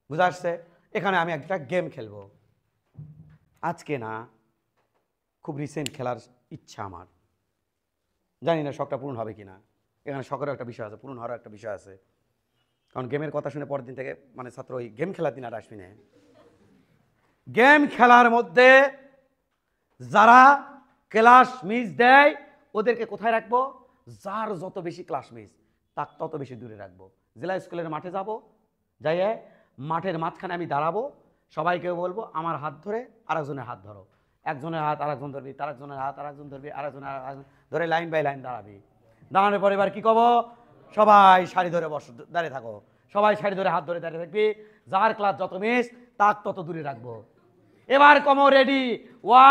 বুঝা আসছে? এখানে আমি একটা গেম খেলবো আজকে, না খুব রিসেন্ট খেলার ইচ্ছা আমার, জানি না শখটা পূরণ হবে কি না। এখানে শখেরও একটা বিষয় আছে, পূরণ হওয়ার একটা বিষয় আছে, কারণ গেমের কথা শুনে পরের দিন থেকে মানে ছাত্র ওই গেম খেলার দিন আর আসবি না। গেম খেলার মধ্যে যারা ক্লাস মিস দেয় ওদেরকে কোথায় রাখবো? যার যত বেশি ক্লাস মিস তার তত বেশি দূরে রাখবো। জেলা স্কুলের মাঠে যাব, যাইয়ে মাঠের মাঝখানে আমি দাঁড়াবো, সবাইকে বলবো আমার হাত ধরে আরেকজনের হাত ধরো, একজনের হাত আরেকজন ধরবি, তার একজনের হাত আরেকজন ধরবি, আরেকজনের ধরে লাইন বাই লাইন দাঁড়াবি। দাঁড়ানোর পরে এবার কি করবো? সবাই সারি ধরে দাঁড়িয়ে থাকো, সবাই সারি ধরে হাত ধরে দাঁড়িয়ে থাকবি, যার ক্লাস যত মিস তার তত দূরে রাখবো। এবার কমো রেডি,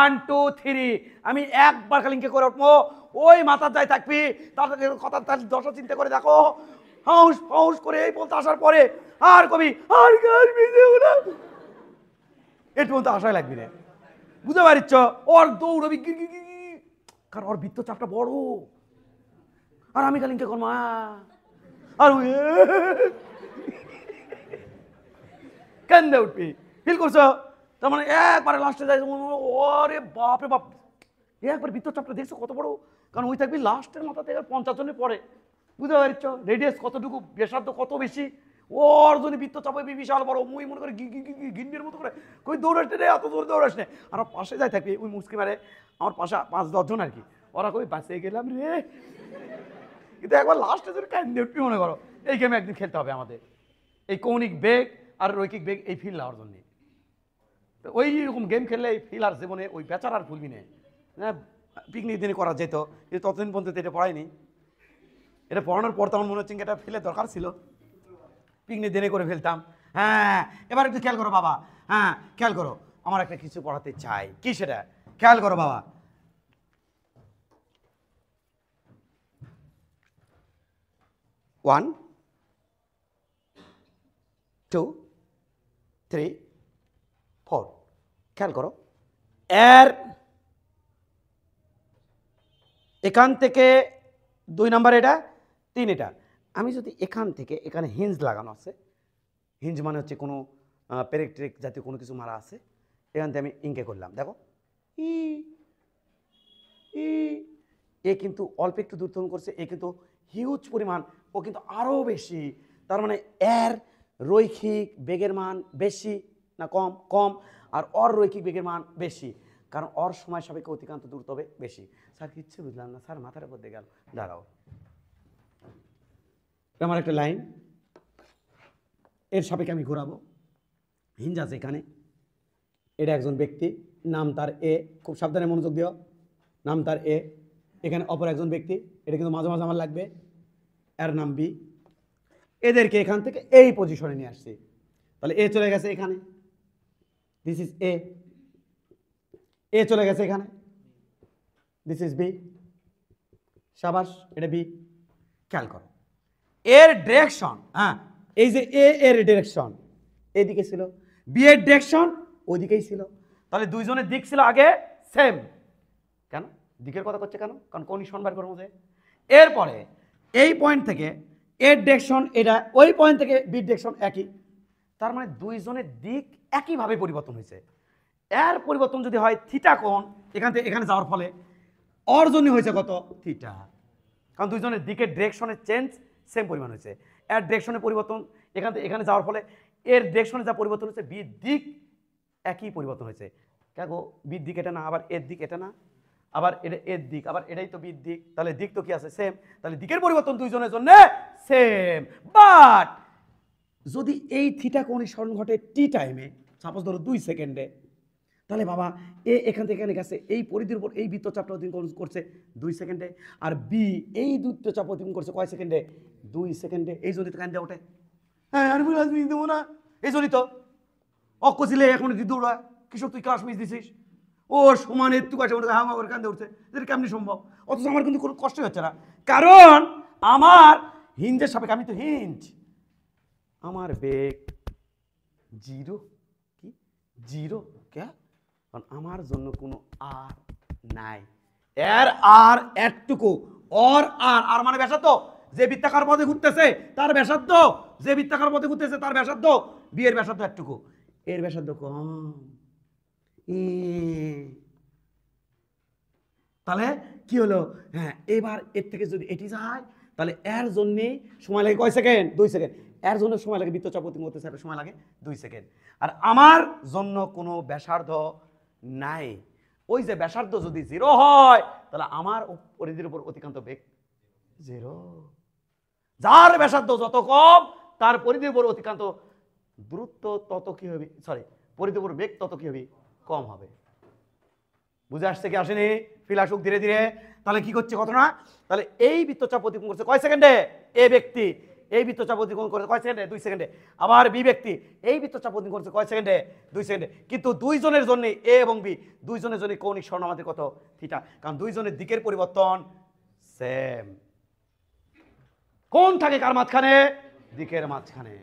1 2 3, আমি একবার খালিকে করে উঠবো, ওই মাথার যাই থাকবি, তার কথা তার দশা চিন্তা করে দেখো, হাউস ফাউস করে এই পর্যন্ত আসার পরে আর কবি আর গাছ ভিজেও না, এর পর্যন্ত আশায় লাগবি না, বুঝতে পারিচ্ছ? ওর দৌড়বি গির গির গির গির, কারণ ওর বৃত্তচাপটা বড়, আর আমি কালিঙ্কে কর্মা আর কেন্দে উঠবি, ফিল করছো? তার মানে একবারে লাস্টে যাই, ওরে বাপ রে বাপ, একবার বৃত্তচাপটা দেখছো কত বড়, কারণ ওই থাকবি লাস্টের মাথা থেকে 50 জনের পরে, বুঝতে পারছ? রেডিয়াস কতটুকু, ব্যাসার্ধ কত বেশি, ওর জন্য বৃত্তচাপ বিশাল বড়, মুই মনে করে গিন্নির মতো করে কই দৌড়াস রে, এত দৌড় দৌড়াস না, আর পাশে যাই থাকবি ওই মুসকি মারে, আমার পাশে 5-10 জন আর কি, ওরা কই বাঁচে গেলাম রে, কিন্তু একবার লাস্টে যদি কান্দে উঠবি মনে করো। এই গেমে একদিন খেলতে হবে আমাদের, এই কৌণিক বেগ আর রৈখিক বেগ এই ফিল নেওয়ার জন্য। ওই রকম গেম খেললে এই ফিল আর জীবনে ওই বেচার আর ভুলবি না। পিকনিক দিনে করা যেত, কিন্তু ততদিন পর্যন্ত এটা পড়ায়নি, এটা পড়ানোর পর তো আমার মনে হচ্ছে এটা ফেলে দরকার ছিল, পিকনিক দিনে করে ফেলতাম। হ্যাঁ, এবার একটু খেয়াল করো বাবা, হ্যাঁ খেয়াল করো, আমার একটা কিছু পড়াতে চাই, কি সেটা খেয়াল করো বাবা। 1 2 3 4, খেয়াল করো, এর এখান থেকে 2 নাম্বার, এটা 3, এটা আমি যদি এখান থেকে এখানে হিঞ্জ লাগানো আছে, হিঞ্জ মানে হচ্ছে কোনো পেরেকট্রিক জাতীয় কোনো কিছু মারা আছে, এখান থেকে আমি ইঙ্কে করলাম, দেখো ই ই, এ কিন্তু অল্প একটু দূরত্ব করছে, এ কিন্তু হিউজ পরিমাণ, ও কিন্তু আরও বেশি, তার মানে এর রৈখিক বেগের মান বেশি না কম? কম। আর অর রৈখিক বেগের মান বেশি, কারণ অর সময় সাপেক্ষে অতিক্রান্ত দূরত্ব হবে বেশি। স্যার কিচ্ছু বুঝলাম না স্যার, মাথার উপর দিয়ে গেল, দাঁড়াও, আমার একটা লাইন, এর সাপেক্ষে আমি ঘোরাবো, হিঞ্জ আছে এখানে, এটা একজন ব্যক্তি, নাম তার এ, খুব সাবধানে মনোযোগ দিও, নাম তার এ, এখানে অপর একজন ব্যক্তি, এটা কিন্তু মাঝে মাঝে আমার লাগবে, এর নাম বি, এদেরকে এখান থেকে এই পজিশনে নিয়ে আসছি, তাহলে এ চলে গেছে এখানে, দিস ইজ এ, এ চলে গেছে এখানে, দিস ইজ বি, সাবাস, এটা বি। খেয়াল করো এর ডিরেকশন, হ্যাঁ এই যে এ এর ডিরেকশন এইদিকে ছিল, বি এর ডিরেকশন ওইদিকেই ছিল, তাহলে দুইজনের দিক ছিল আগে সেম, কেন দিকের কথা করছে কেন? কারণ কৌণিক সমবার করার মধ্যে। এরপরে এই পয়েন্ট থেকে এর ডিরেকশন এটা, ওই পয়েন্ট থেকে বি ডিরেকশন একই, তার মানে দুইজনের দিক একইভাবে পরিবর্তন হয়েছে। এর পরিবর্তন যদি হয় থিটা কোণ, এখান থেকে এখানে যাওয়ার ফলে অর জন্য হয়েছে কত? থিটা, কারণ দুইজনের দিকের ডিরেকশনের চেঞ্জ সেম পরিমাণ হয়েছে। এর ডিরেকশনের পরিবর্তন এখান থেকে এখানে যাওয়ার ফলে এর ডিরেকশনে যা পরিবর্তন হচ্ছে, বি দিক একই পরিবর্তন হয়েছে। কেন বির দিক এটা না, আবার এর দিক এটা না, আবার এটা এর দিক, আবার এটাই তো বির দিক, তাহলে দিক তো কি আছে? সেম, তাহলে দিকের পরিবর্তন দুইজনের জন্য সেম। বাট যদি এই থিটা কোণের স্মরণ ঘটে টি টাইমে, সাপোজ ধরো 2 সেকেন্ডে, তাহলে বাবা এ এখান থেকে এখানে গেছে, এই পরিধির উপর এই বৃত্তচাপটা অতিক্রম করছে 2 সেকেন্ডে, আর বি এই বৃত্তচাপ অতিক্রম করছে কয় সেকেন্ডে? 2 সেকেন্ডে। এই জন্য তো কান্দে ওঠে, হ্যাঁ আমি রাজনীতি দেবো না, এই জন্যই তো অক্ষ ছিলে এখন যদি দৌড়া, কৃষক তুই ক্লাস মিস দিছিস, ও সমান একটু কাছে হামা করে কান্দে উঠছে, এটা কেমনি সম্ভব? অথচ আমার কিন্তু কোনো কষ্টই হচ্ছে না, কারণ আমার হিঞ্জের সাপেক্ষে, আমি তো হিঞ্জ, আমার বেগ 0, কি 0, কে? কারণ আমার জন্য কোনো আর নাই, এর আর একটুকু, অর আর, আর মানে ব্যাসার্ধ, যে বৃত্তাকার পথে ঘুরতেছে তার ব্যাসার্ধ, যে বৃত্তাকার পথে ঘুরতেছে তার ব্যাসার্ধ, বি এর ব্যাসার্ধ একটুকু, এর ব্যাসার্ধ কম, তাহলে কি হলো? হ্যাঁ, এবার এর থেকে যদি এটি যায়, তাহলে এর জন্য সময় লাগে কয় সেকেন্ড? 2 সেকেন্ড। এর জন্য সময় লাগে, বৃত্তচাপ অতিক্রম করতে সময় লাগে 2 সেকেন্ড। আর আমার জন্য কোনো ব্যাসার্ধ নাই, ওই যে ব্যাসার্ধ যদি 0 হয়, তাহলে আমার পরিধির উপর অতিক্রান্ত বেগ 0। যার ব্যাসার্ধ যত কম, তার পরিধির উপর অতিক্রান্ত দূরত্ব তত কি হবে, সরি পরিধির উপর বেগ তত কি হবে? কম হবে। বুঝে আসছে কি আসেনি? ফিল আসুক ধীরে ধীরে। তাহলে কি করছে ঘটনা? তাহলে এই বৃত্তচাপ অতিক্রম করছে কয় সেকেন্ডে? এ ব্যক্তি এই বৃত্তচাপ অতিক্রম করছে কয় সেকেন্ডে? 2 সেকেন্ডে। আবার বি ব্যক্তি এই বৃত্তচাপ অতিক্রম করছে কয় সেকেন্ডে? 2 সেকেন্ডে। কিন্তু দুইজনের জন্য এ এবং বি দুইজনের জন্য কৌণিক স্বর্ণ আমাদের কত? থিটা, কারণ দুইজনের দিকের পরিবর্তন সেম। কোণ থাকে কার মাঝখানে? দিকের মাঝখানে।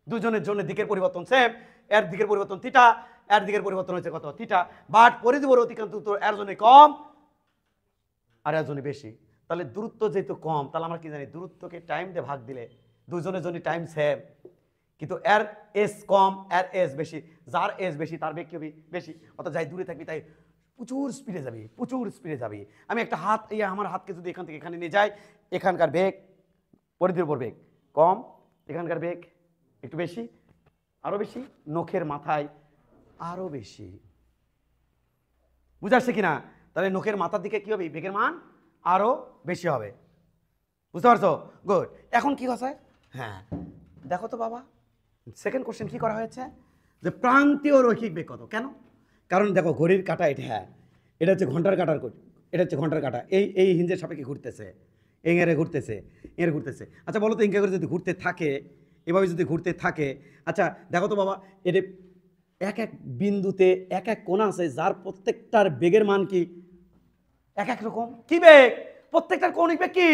দুজনের জন্য দিকের পরিবর্তন সেম, এর দিকের পরিবর্তন থিটা, এর দিকের পরিবর্তন হচ্ছে কত? থিটা। বাট পরিধি বড় অতিক্রান্ত এর জন্য কম আর এর জন্য বেশি। তাহলে দূরত্ব যেহেতু কম, তাহলে আমরা কি জানি দূরত্বকে টাইম দিয়ে ভাগ দিলে দুজনের জন্য টাইম সেম, কিন্তু এর এস কম এর এস বেশি, যার এস বেশি তার বেগ কি হবে? বেশি। অর্থাৎ যাই দূরে থাকবি তাই প্রচুর স্পিডে যাবি, প্রচুর স্পিডে যাবি। আমি একটা হাত, আমার হাতকে যদি এখান থেকে এখানে নিয়ে যাই, এখানকার বেগ পরিধির উপর বেগ কম, এখানকার বেগ একটু বেশি, আরো বেশি, নখের মাথায় আরো বেশি। বুঝে আসছে কিনা? তাহলে নখের মাথার দিকে কি হবে? বেগের মান আরো বেশি হবে। বুঝতে পারছো? গুড। এখন কি কথা? হ্যাঁ দেখো তো বাবা, সেকেন্ড কোশ্চেন কি করা হয়েছে যে প্রান্তীয় রৈখিক বেগ কত? কেন? কারণ দেখো ঘড়ির কাঁটা এটা, হ্যাঁ এটা হচ্ছে ঘন্টার কাঁটার, এটা হচ্ছে ঘন্টার কাঁটা, এই হিঞ্জের সাপেক্ষে ঘুরতেছে, এঙেরে ঘুরতেছে, এঙেরে ঘুরতেছে। আচ্ছা বলো তো ইঙ্কা করে যদি ঘুরতে থাকে, এভাবে যদি ঘুরতে থাকে, আচ্ছা দেখো তো বাবা, এটা এক এক বিন্দুতে এক এক কোণা আছে যার প্রত্যেকটার বেগের মান কি এক এক রকম। কি বেগ? প্রত্যেকটার কৌণিক বেগ কি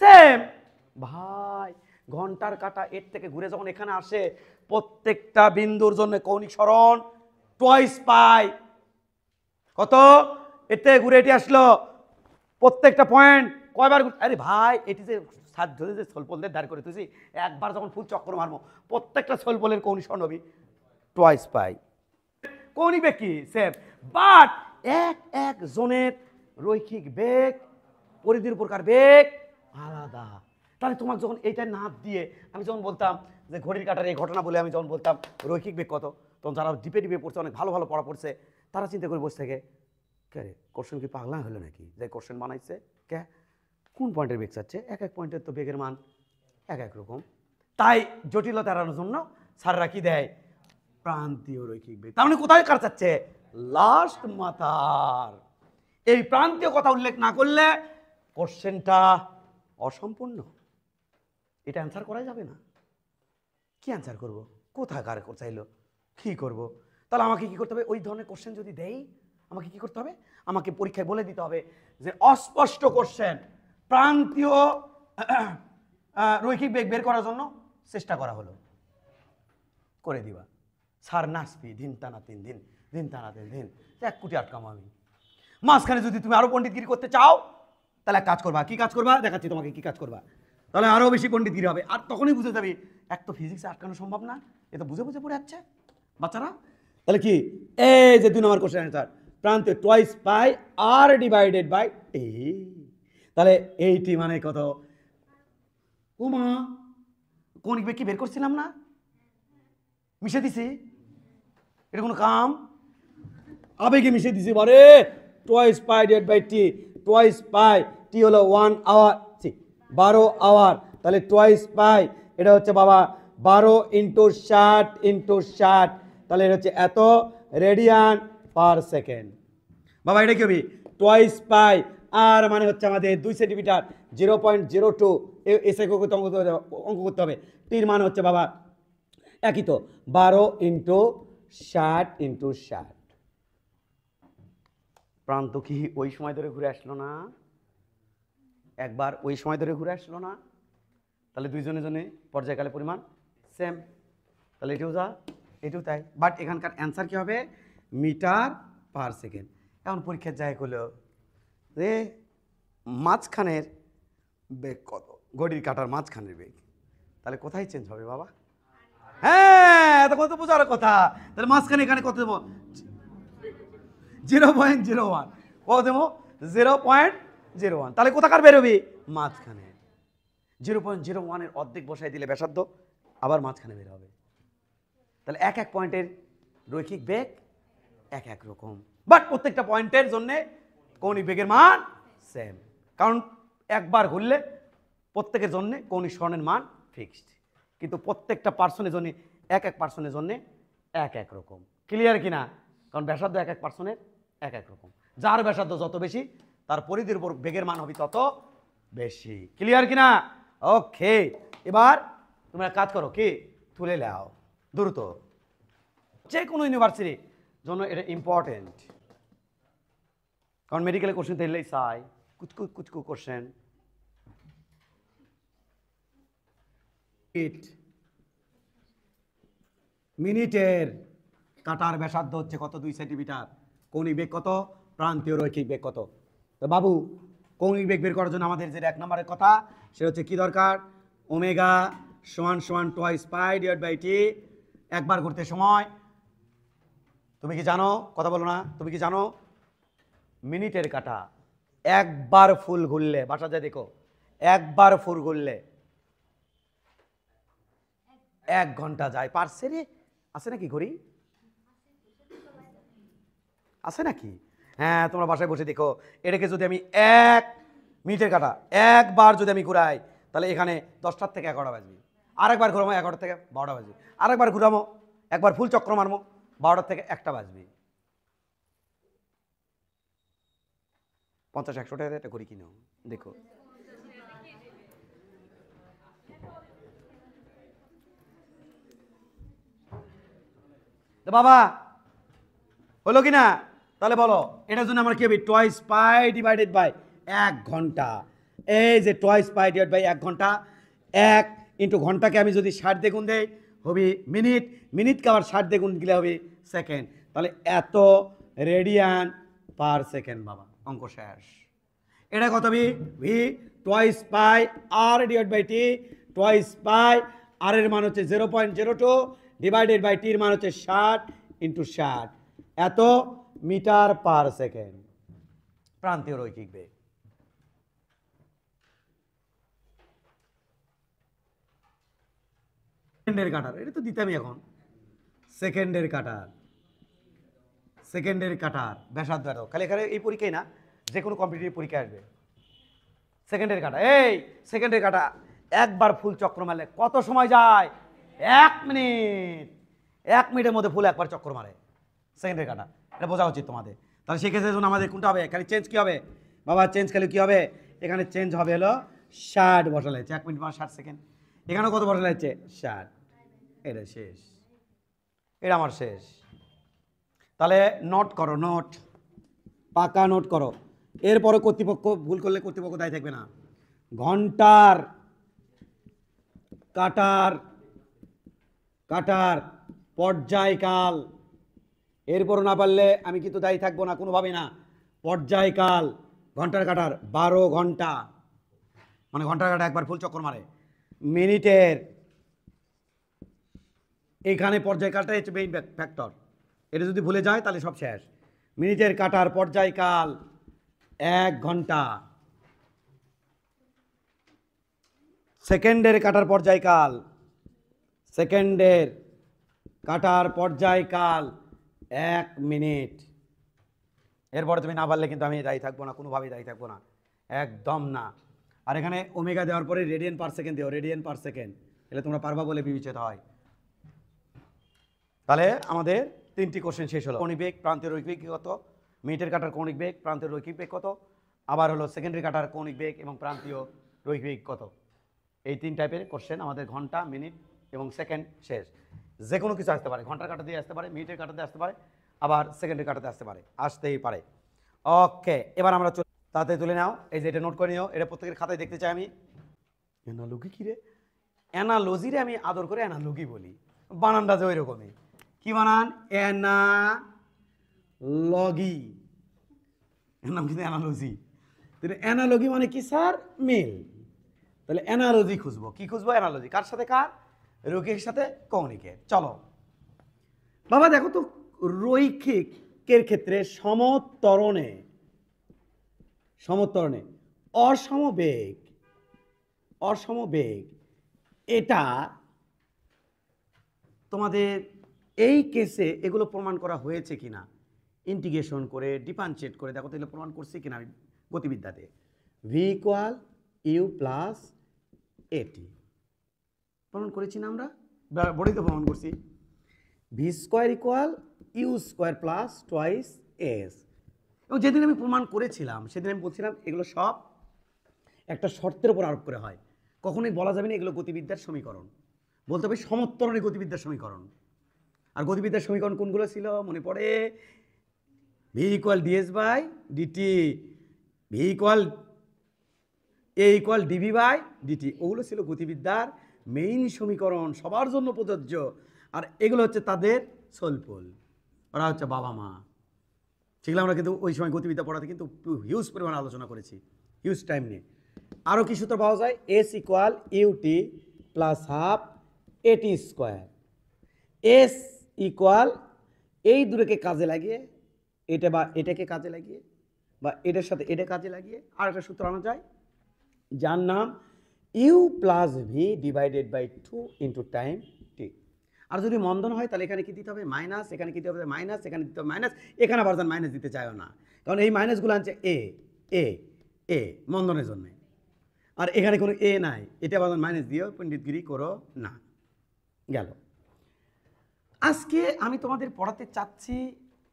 সেম। ভাই ঘন্টার কাঁটা এর থেকে ঘুরে যখন এখানে আসে, প্রত্যেকটা বিন্দুর জন্য কৌণিক সরণ টুয়াইস পাই। কত? এর থেকে ঘুরে এটি আসলো, প্রত্যেকটা পয়েন্ট কয়বার? আরে ভাই এটি যে সাত ধরে যে সোলপোলদের দাঁড় করে তুই একবার যখন ফুল চক্র মারবো, প্রত্যেকটা সোলপোলের কৌণিক সরণ হবে টুয়াইস পাই। কৌণিক বেগ কি সেম, বাট এক এক জনের রৈখিক বেগ, পরিধির উপরকার বেগ আলাদা। তাহলে তোমাকে যখন এইটা না দিয়ে আমি যখন বলতাম যে ঘড়ির কাঁটার এই ঘটনা বলে আমি যখন বলতাম রৈখিক বেগ কত, তখন যারা ডিপে ডিপে পড়ছে, অনেক ভালো ভালো পড়া পড়ছে, তারা চিন্তা করে বসে থাকে কে রে কোশ্চেন কি পাগলা হলো নাকি যে কোশ্চেন বানাইছে? কে কোন পয়েন্টের বেগ চাচ্ছে? এক এক পয়েন্টের তো বেগের মান এক এক রকম। তাই জটিলতা এড়ানোর জন্য স্যাররা কি দেয়? প্রান্তীয় রৈখিক বেগ। তার মানে কোথায় কার চাচ্ছে? লাস্ট মাথার। এই প্রান্তীয় কথা উল্লেখ না করলে কোশ্চেনটা অসম্পূর্ণ, এটা অ্যান্সার করা যাবে না। কি অ্যান্সার করব? কোথায় কার চাইলো কি করব? তাহলে আমাকে কি করতে হবে? ওই ধরনের কোশ্চেন যদি দেই আমাকে কি করতে হবে? আমাকে পরীক্ষায় বলে দিতে হবে যে অস্পষ্ট কোশ্চেন প্রান্তীয় রৈখিক বেগ বের করার জন্য চেষ্টা করা হলো, করে দিবা। সার নাচবি দিন টানা 3 দিন, দিন টানা 3 দিন, 1 কোটি আটকাম আমি। মাঝখানে যদি তুমি আরো পণ্ডিতগিরি করতে চাও তাহলে কাজ করবা। কি কাজ করবা? দেখাচ্ছি তোমাকে কি কাজ করবা। তাহলে আরো বেশি পণ্ডিতগিরি হবে, আর তখনই বুঝে যাবি এক তো ফিজিক্সে আটকানো সম্ভব না, এ তো বুঝে বুঝে পড়ে যাচ্ছে বাচ্চারা। তাহলে কি এই যে 2 নম্বর কোশ্চেন অ্যান্সার, প্রান্তে টুয়াইস পাই আর ডিভাইডেড বাই এ। তাহলে এইটি মানে কত? উমা কৌণিক বেগ কি বের করছিলাম না? মিশে দিছি, এটা কোনো কাম? আবেগে মিশে দিছি বারে। Twice pi divide by T, twice pi T হলো 1 আওয়ার, 12 আওয়ার। তাহলে টুয়াইস পাই এটা হচ্ছে বাবা 12 ইন্টু 60 ইন্টু 60, তাহলে এটা হচ্ছে এত রেডিয়ান পার সেকেন্ড। বাবা এটা কি হবে? টুয়াইস পাই আর মানে হচ্ছে আমাদের 2 সেন্টিমিটার, 0.02 এসে অঙ্ক করতে হবে। টির মান হচ্ছে বাবা একই তো 12 ইন্টু 60 ইন্টু 60। প্রান্ত কি ওই সময় ধরে ঘুরে আসলো না? একবার ওই সময় ধরে ঘুরে আসলো না? তাহলে দুইজনের জন্য পর্যায়কালের পরিমাণ সেম। তাহলে এটাও যা এটাও তাই, বাট এখানকার অ্যান্সার কি হবে? Metre per second. এখন পরীক্ষার জায়গা হলো রে মাঝখানের বেগ কত? ঘড়ির কাঁটার মাঝখানের বেগ। তাহলে কোথায় চেঞ্জ হবে বাবা? হ্যাঁ তখন তো বোঝার কথা। তাহলে মাঝখানে এখানে কত দেবো? 0.01। কত দেবো? 0.01। তাহলে কোথাকার বেরোবি? মাঝখানে। 0.01 এর অর্ধেক বসাই দিলে ব্যাসার্ধ আবার মাঝখানে বের হবে। তাহলে এক এক পয়েন্টের রৈখিক বেগ এক এক রকম, বাট প্রত্যেকটা পয়েন্টের জন্য কৌণিক বেগের মান সেম। কারণ একবার ঘুরলে প্রত্যেকের জন্য কৌণিক সরণের মান ফিক্সড, কিন্তু প্রত্যেকটা পার্সনের জন্য এক এক পার্সনের জন্য এক এক রকম। ক্লিয়ার কিনা? কারণ ব্যাসার্ধ এক এক পার্সনের এক এক রকম, যার ব্যাসার্ধ যত বেশি তার পরিধির উপর বেগের মান হবে তত বেশি। ক্লিয়ার কিনা? ওকে, এবার তোমরা কাজ করো, কি তুলে নাও দ্রুত। যে কোনো ইউনিভার্সিটির জন্য এটা ইম্পর্টেন্ট, কারণ মেডিকেলের কোশ্চেন দিলেই চাই কুচকু কুচকু কোশ্চেন। মিনিট, মিনিটের কাটার ব্যাসার্ধ হচ্ছে কত? 2 সেন্টিমিটার। কৌণিক বেগ কত? প্রান্তীয় রৈখিক বেগ কত? তো বাবু, কৌণিক বেগ বের করার জন্য আমাদের যেটা 1 নম্বরের কথা, সেটা হচ্ছে কি দরকার? ওমেগা সমান সমান টুয়াইস পাই ডিভাইড বাই টি। একবার ঘুরতে সময়, তুমি কি জানো? কথা বলো না। তুমি কি জানো মিনিটের কাটা একবার ফুল ঘুরলে, বাসা যায় দেখো, একবার ফুল ঘুরলে 1 ঘন্টা যায়। পারছে রে? আছে নাকি ঘড়ি? আছে নাকি? হ্যাঁ, তোমরা বাসায় বসে দেখো। এটাকে যদি আমি 1 মিনিটের কাটা একবার যদি আমি ঘুরাই, তাহলে এখানে 10টার থেকে 11টা বাজবে। আরেকবার ঘুরামো 11টা থেকে 12টা বাজবে। আরেকবার ঘুরামো, একবার ফুল চক্র মারবো, 12টার থেকে 1টা বাজবে। 50-100 টাকা একটা ঘড়ি কিনো, দেখো। বাবা হলো কি না? তাহলে বলো, এটার জন্য আমার কি হবে? টুয়াইস পাই ডিভাইডেড বাই 1 ঘন্টা। এই যে টুয়াইস পাই ডিভাইড বাই 1 ঘন্টা, 1 ইন্টু ঘন্টাকে আমি যদি 60 দিয়ে গুণ দেই হবে মিনিট, মিনিটকে আবার 60 দিয়ে গুণ দিলে হবে সেকেন্ড। তাহলে এত রেডিয়ান পার সেকেন্ড। বাবা অঙ্ক শেষ। এটা কত হবে? ভি টুয়াইস পাই আর divide by T. Twice pi আর এর মান হচ্ছে 0.02 ডিভাইডেড বাই টির মান হচ্ছে 60 ইন্টু 60, এত মিটার পার সেকেন্ড। প্রান্তীয় রৈখিক বেগ। সেকেন্ডের কাটার, এটা তো দিতামই এখন। সেকেন্ডের কাটার, সেকেন্ডের কাটার ব্যাসার্ধ এত। খালি এখানে এই পরীক্ষায় না, যে কোনো কম্পিটিটিভ পরীক্ষা আসবে। সেকেন্ডের কাটা, এই সেকেন্ডের কাটা একবার ফুল চক্র মারলে কত সময় যায়? 1 মিনিট। 1 মিনিটের মধ্যে ফুল একবার চক্র মারে সেকেন্ডের কাটা। এটা বোঝা উচিত তোমাদের। তাহলে সেক্ষেত্রে জন্য আমাদের কোনটা হবে? খালি চেঞ্জ কি হবে বাবা? চেঞ্জ খালি কি হবে? এখানে চেঞ্জ হবে হলো 60 বসালে হচ্ছে 1 মিনিট মানে 60 সেকেন্ড। এখানেও কত বসালে হচ্ছে? 60। এটা শেষ, এটা আমার শেষ। তাহলে নোট করো, নোট, পাকা নোট করো। এরপরে কর্তৃপক্ষ ভুল করলে কর্তৃপক্ষ দায়ী থাকবে না। ঘন্টার কাটার, কাটার পর্যায়কাল, এরপরও না পারলে আমি কিন্তু দায়ী থাকবো না কোনোভাবেই না। পর্যায়কাল ঘন্টার কাটার 12 ঘন্টা, মানে ঘন্টার কাটা একবার ফুল চক্কর মারে। মিনিটের, এখানে পর্যায়কালটা হচ্ছে মেইন ফ্যাক্টর। এটা যদি ভুলে যায় তাহলে সব শেষ। মিনিটের কাটার পর্যায়কাল 1 ঘন্টা। সেকেন্ডের কাটার পর্যায়কাল, সেকেন্ডের কাটার পর্যায়কাল 1 মিনিট। এরপরে তুমি না পারলে কিন্তু আমি দায়ী থাকবো না, কোনোভাবেই দায়ী থাকবো না, একদম না। আর এখানে ওমেগা দেওয়ার পরে রেডিয়ান পার সেকেন্ড দিও, রেডিয়ান পার সেকেন্ড, এলে তোমরা পারবা বলে বিবেচিত হয়। তাহলে আমাদের 3টি কোশ্চেন শেষ হলো। কৌণিক বেগ, প্রান্তীয় রৈখিক বেগ কত? মিনিটের কাটার কৌণিক বেগ, প্রান্তীয় রৈখিক বেগ কত? আবার হলো সেকেন্ডারি কাটার কৌণিক বেগ এবং প্রান্তীয় রৈখিক বেগ কত? এই 3 টাইপের কোশ্চেন আমাদের ঘন্টা, মিনিট এবং সেকেন্ড শেষ। যে কোনো কিছু আসতে পারে, ঘন্টার কাটা দিয়ে আসতে পারে, মিনিটের কাটাতে আসতে পারে, আবার সেকেন্ডের কাটাতে আসতে পারে, আসতেই পারে। ওকে, এবার আমরা তাতে তুলে নাও। এই যে এটা নোট করে নিও, এটা প্রত্যেকের খাতায় দেখতে চাই আমি। অ্যানালজি কি রে? অ্যানালজি রে আমি আদর করে অ্যানালজি বলি, বানানটা যে ওই রকমই। কি বানান? অ্যানালজি, এর নাম কিন্তু অ্যানালজি। অ্যানালজি মানে কি স্যার? মিল। তাহলে অ্যানালজি খুঁজবো। কি খুঁজবো? অ্যানালজি। কার সাথে? কার? রৈখিকের সাথে কৌণিকের। চলো বাবা দেখো তো, রৈখিকের ক্ষেত্রে সমত্বরণে, সমত্বরণে অসমবেগ, অসমবেগ এটা তোমাদের এই কেসে এগুলো প্রমাণ করা হয়েছে কিনা, ইন্টিগ্রেশন করে ডিফারেন্সিয়েট করে দেখো তো এগুলো প্রমাণ করছি কিনা আমি গতিবিদ্যাতে। V equal U plus at প্রমাণ করেছি না আমরা? বড়ই তো প্রমাণ করছি। V square equal U square plus twice S. এবং যেদিন আমি প্রমাণ করেছিলাম সেদিন আমি বলছিলাম এগুলো সব একটা শর্তের উপর আরোপ করে হয়। কখনোই বলা যাবে না এগুলো গতিবিদ্যার সমীকরণ, বলতে হবে সমত্বরণের গতিবিদ্যার সমীকরণ। আর গতিবিদ্যার সমীকরণ কোনগুলো ছিল মনে পড়ে? V equal DS by DT, V equal A equal DV by DT, ওগুলো ছিল গতিবিদ্যার মেইন সমীকরণ, সবার জন্য প্রযোজ্য। আর এগুলো হচ্ছে তাদের সোলপোল, ওরা হচ্ছে বাবা মা। সেগুলো আমরা কিন্তু ওই সময় গতিবিদ্যা পড়াতে কিন্তু হিউজ পরিমাণে আলোচনা করেছি, হিউজ টাইম নিয়ে। আরও কি সূত্র পাওয়া যায়? S equal UT plus half এটি স্কোয়ার। এস ইকুয়াল এই দুটোকে কাজে লাগিয়ে, এটা বা এটাকে কাজে লাগিয়ে বা এটার সাথে এটা কাজে লাগিয়ে আর একটা সূত্র আনা যায়, যার নাম U plus V divided by 2 into time T. আর যদি মন্দন হয় তাহলে এখানে কি দিতে হবে? মাইনাস, এখানে কি দিতে হবে? মাইনাস, এখানে দিতে হবে মাইনাস। এখানে আবার যেন মাইনাস দিতে চাইও না, কারণ এই মাইনাসগুলো আনছে এ এ এ মন্দনের জন্য, আর এখানে কোনো এ নাই, এটা আবার মাইনাস দিও, পণ্ডিতগিরি করো না। গেল। আজকে আমি তোমাদের পড়াতে চাচ্ছি,